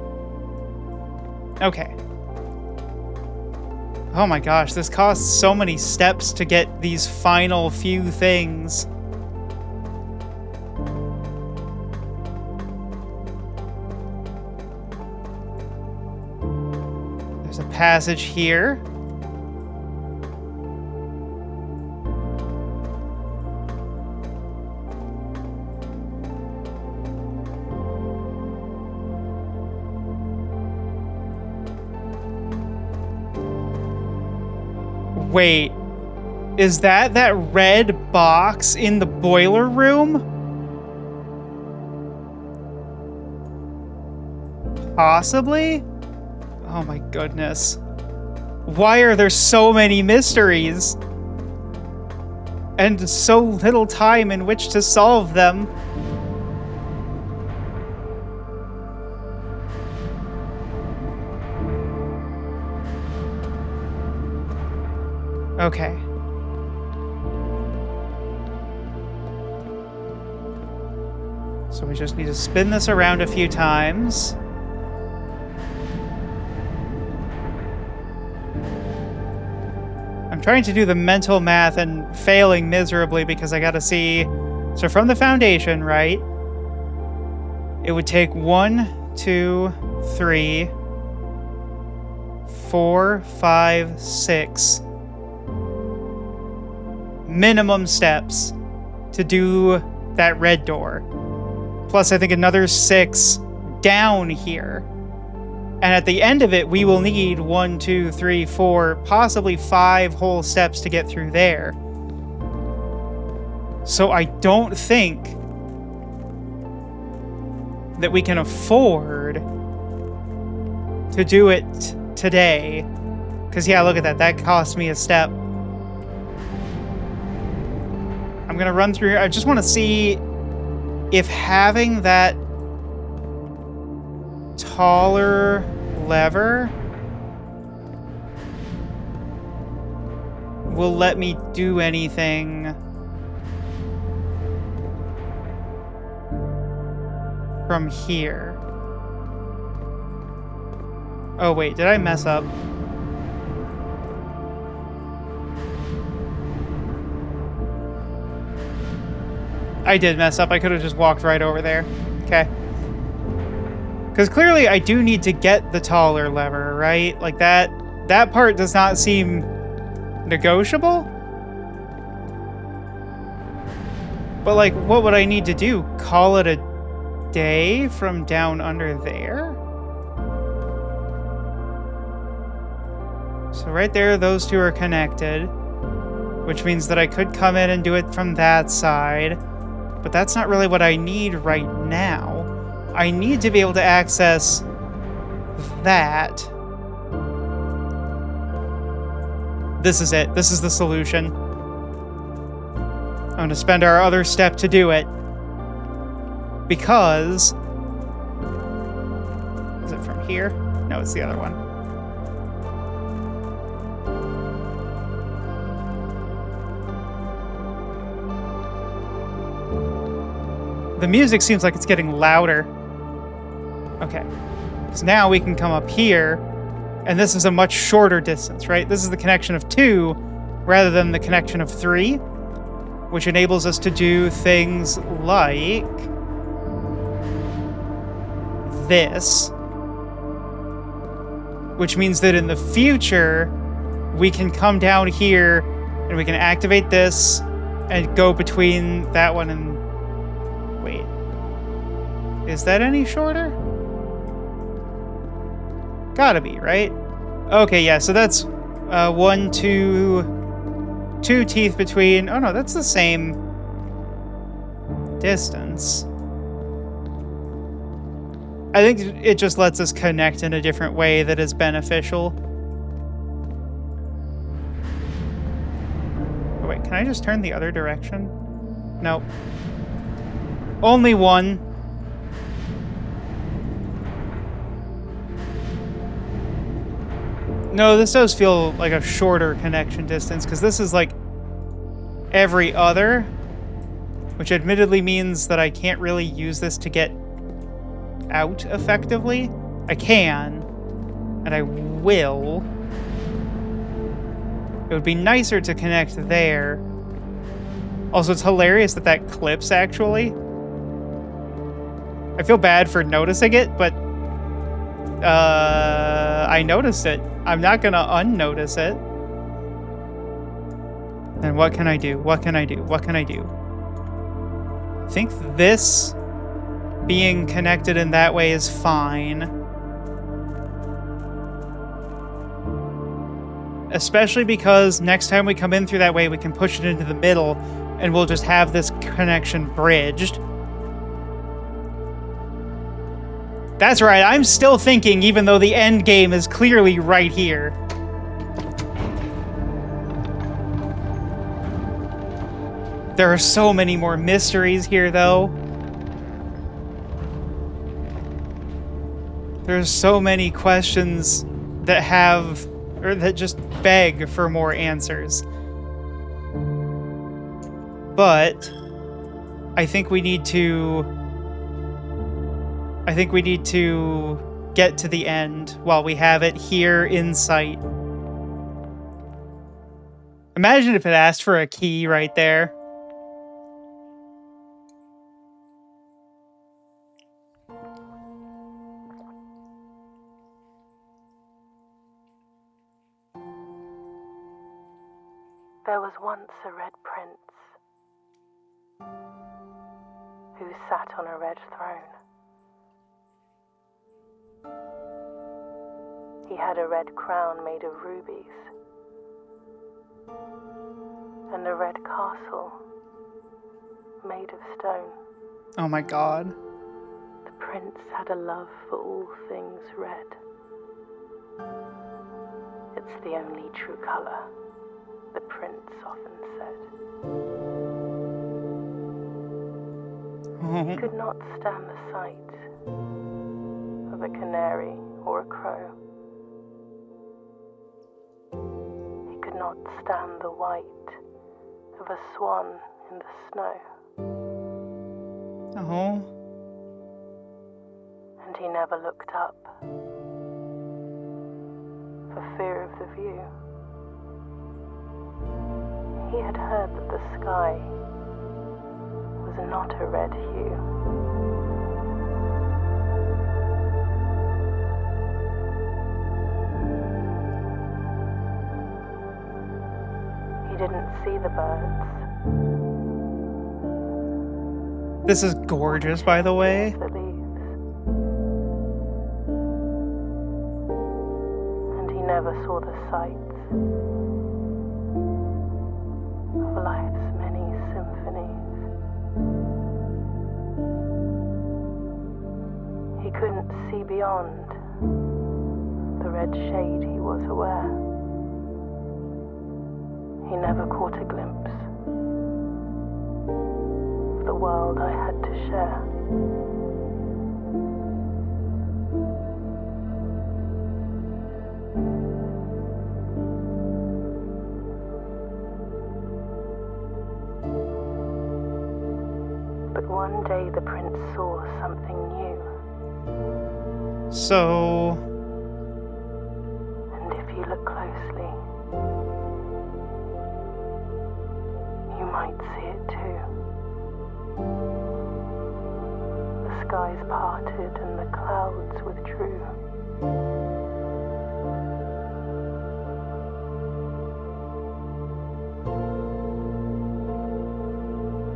Okay. Oh my gosh, this costs so many steps to get these final few things. There's a passage here. Wait, is that red box in the boiler room? Possibly? Oh my goodness. Why are there so many mysteries? And so little time in which to solve them? Okay. So we just need to spin this around a few times. I'm trying to do the mental math and failing miserably because I gotta see. So from the foundation, right? It would take 1, 2, 3, 4, 5, 6 minimum steps to do that red door. Plus, I think another 6 down here. And at the end of it, we will need 1, 2, 3, 4, possibly 5 whole steps to get through there. So I don't think that we can afford to do it today. Because, yeah, look at that. That cost me a step. I'm going to run through here. I just want to see if having that taller lever will let me do anything from here. Oh, wait. Did I mess up? I did mess up. I could have just walked right over there. Okay. Because clearly I do need to get the taller lever, right? Like that part does not seem negotiable. But like, what would I need to do? Call it a day from down under there? So right there, those two are connected. Which means that I could come in and do it from that side. But that's not really what I need right now. I need to be able to access that. This is it. This is the solution. I'm going to spend our other step to do it. Because... Is it from here? No, it's the other one. The music seems like it's getting louder. Okay. So now we can come up here, and this is a much shorter distance, right? This is the connection of 2 rather than the connection of 3, which enables us to do things like this, which means that in the future, we can come down here and we can activate this and go between that one and... Wait. Is that any shorter? Gotta be, right? Okay, yeah, so that's 1, 2 teeth between... Oh no, that's the same distance. I think it just lets us connect in a different way that is beneficial. Oh, wait, can I just turn the other direction? Nope. Only one. No, this does feel like a shorter connection distance, because this is like every other, which admittedly means that I can't really use this to get out effectively. I can, and I will. It would be nicer to connect there. Also, it's hilarious that that clips, actually. I feel bad for noticing it, but I noticed it. I'm not gonna unnotice it. Then what can I do? What can I do? What can I do? I think this being connected in that way is fine. Especially because next time we come in through that way, we can push it into the middle and we'll just have this connection bridged. That's right, I'm still thinking even though the end game is clearly right here. There are so many more mysteries here, though. There's so many questions that have, or that just beg for more answers. But I think we need to get to the end while we have it here in sight. Imagine if it asked for a key right there. There was once a red prince who sat on a red throne. He had a red crown made of rubies and a red castle made of stone. Oh my god. The prince had a love for all things red. It's the only true color, the prince often said. He could not stand the sight of a canary or a crow. He could not stand the white of a swan in the snow. Oh. And he never looked up for fear of the view. He had heard that the sky was not a red hue. He didn't see the birds. This is gorgeous, by the way. The leaves. And he never saw the sights of life's many symphonies. He couldn't see beyond the red shade he was aware. He never caught a glimpse of the world I had to share. But one day the prince saw something new. So... And if you look closely, you might see it too. The skies parted and the clouds withdrew.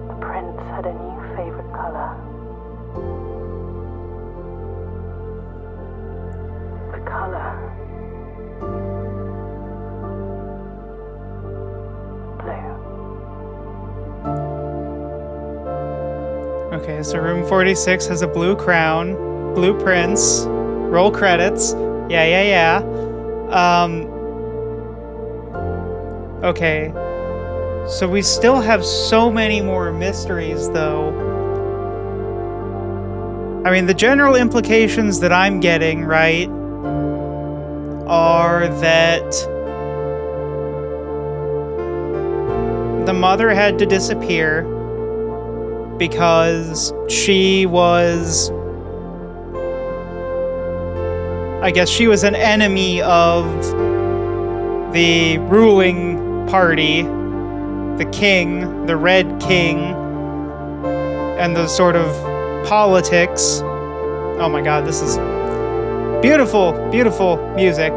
The prince had a new favorite color. The color blue. Okay, so room 46 has a blue crown, blue prince, roll credits. Yeah. Okay. So we still have so many more mysteries, though. I mean, the general implications that I'm getting, right, are that the mother had to disappear because she was I guess she was an enemy of the ruling party, the king, the Red King, and the sort of politics. Oh my god, this is beautiful, beautiful music,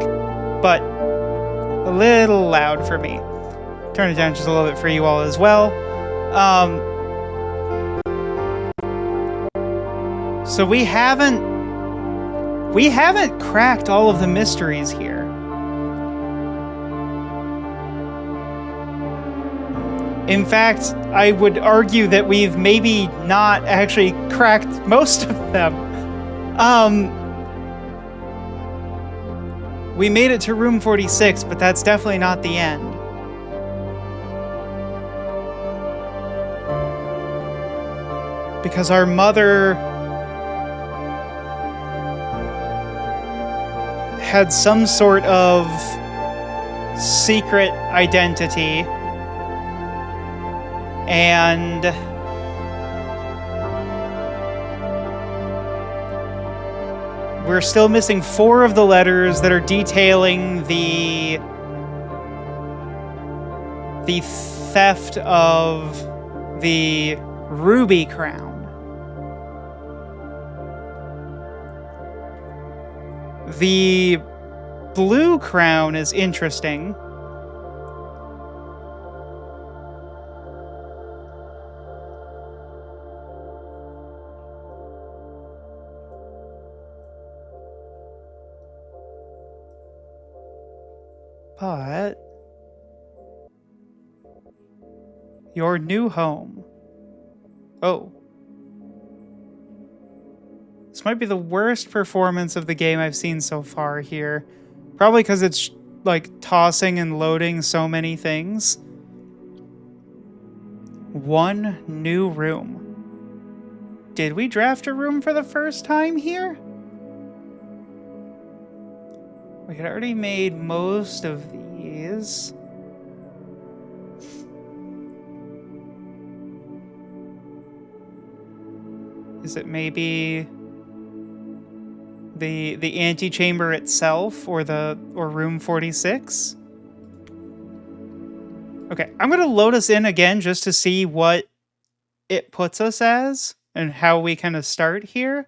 but a little loud for me. Turn it down just a little bit for you all as well. So we haven't cracked all of the mysteries here. In fact, I would argue that we've maybe not actually cracked most of them. We made it to room 46, but that's definitely not the end. Because our mother had some sort of secret identity, and we're still missing 4 of the letters that are detailing the theft of the ruby crown. The blue crown is interesting. But your new home. Oh. This might be the worst performance of the game I've seen so far here. Probably because it's like tossing and loading so many things. One new room. Did we draft a room for the first time here? We had already made most of these. Is it maybe the antechamber itself, or room 46? Okay, I'm gonna load us in again just to see what it puts us as and how we kind of start here.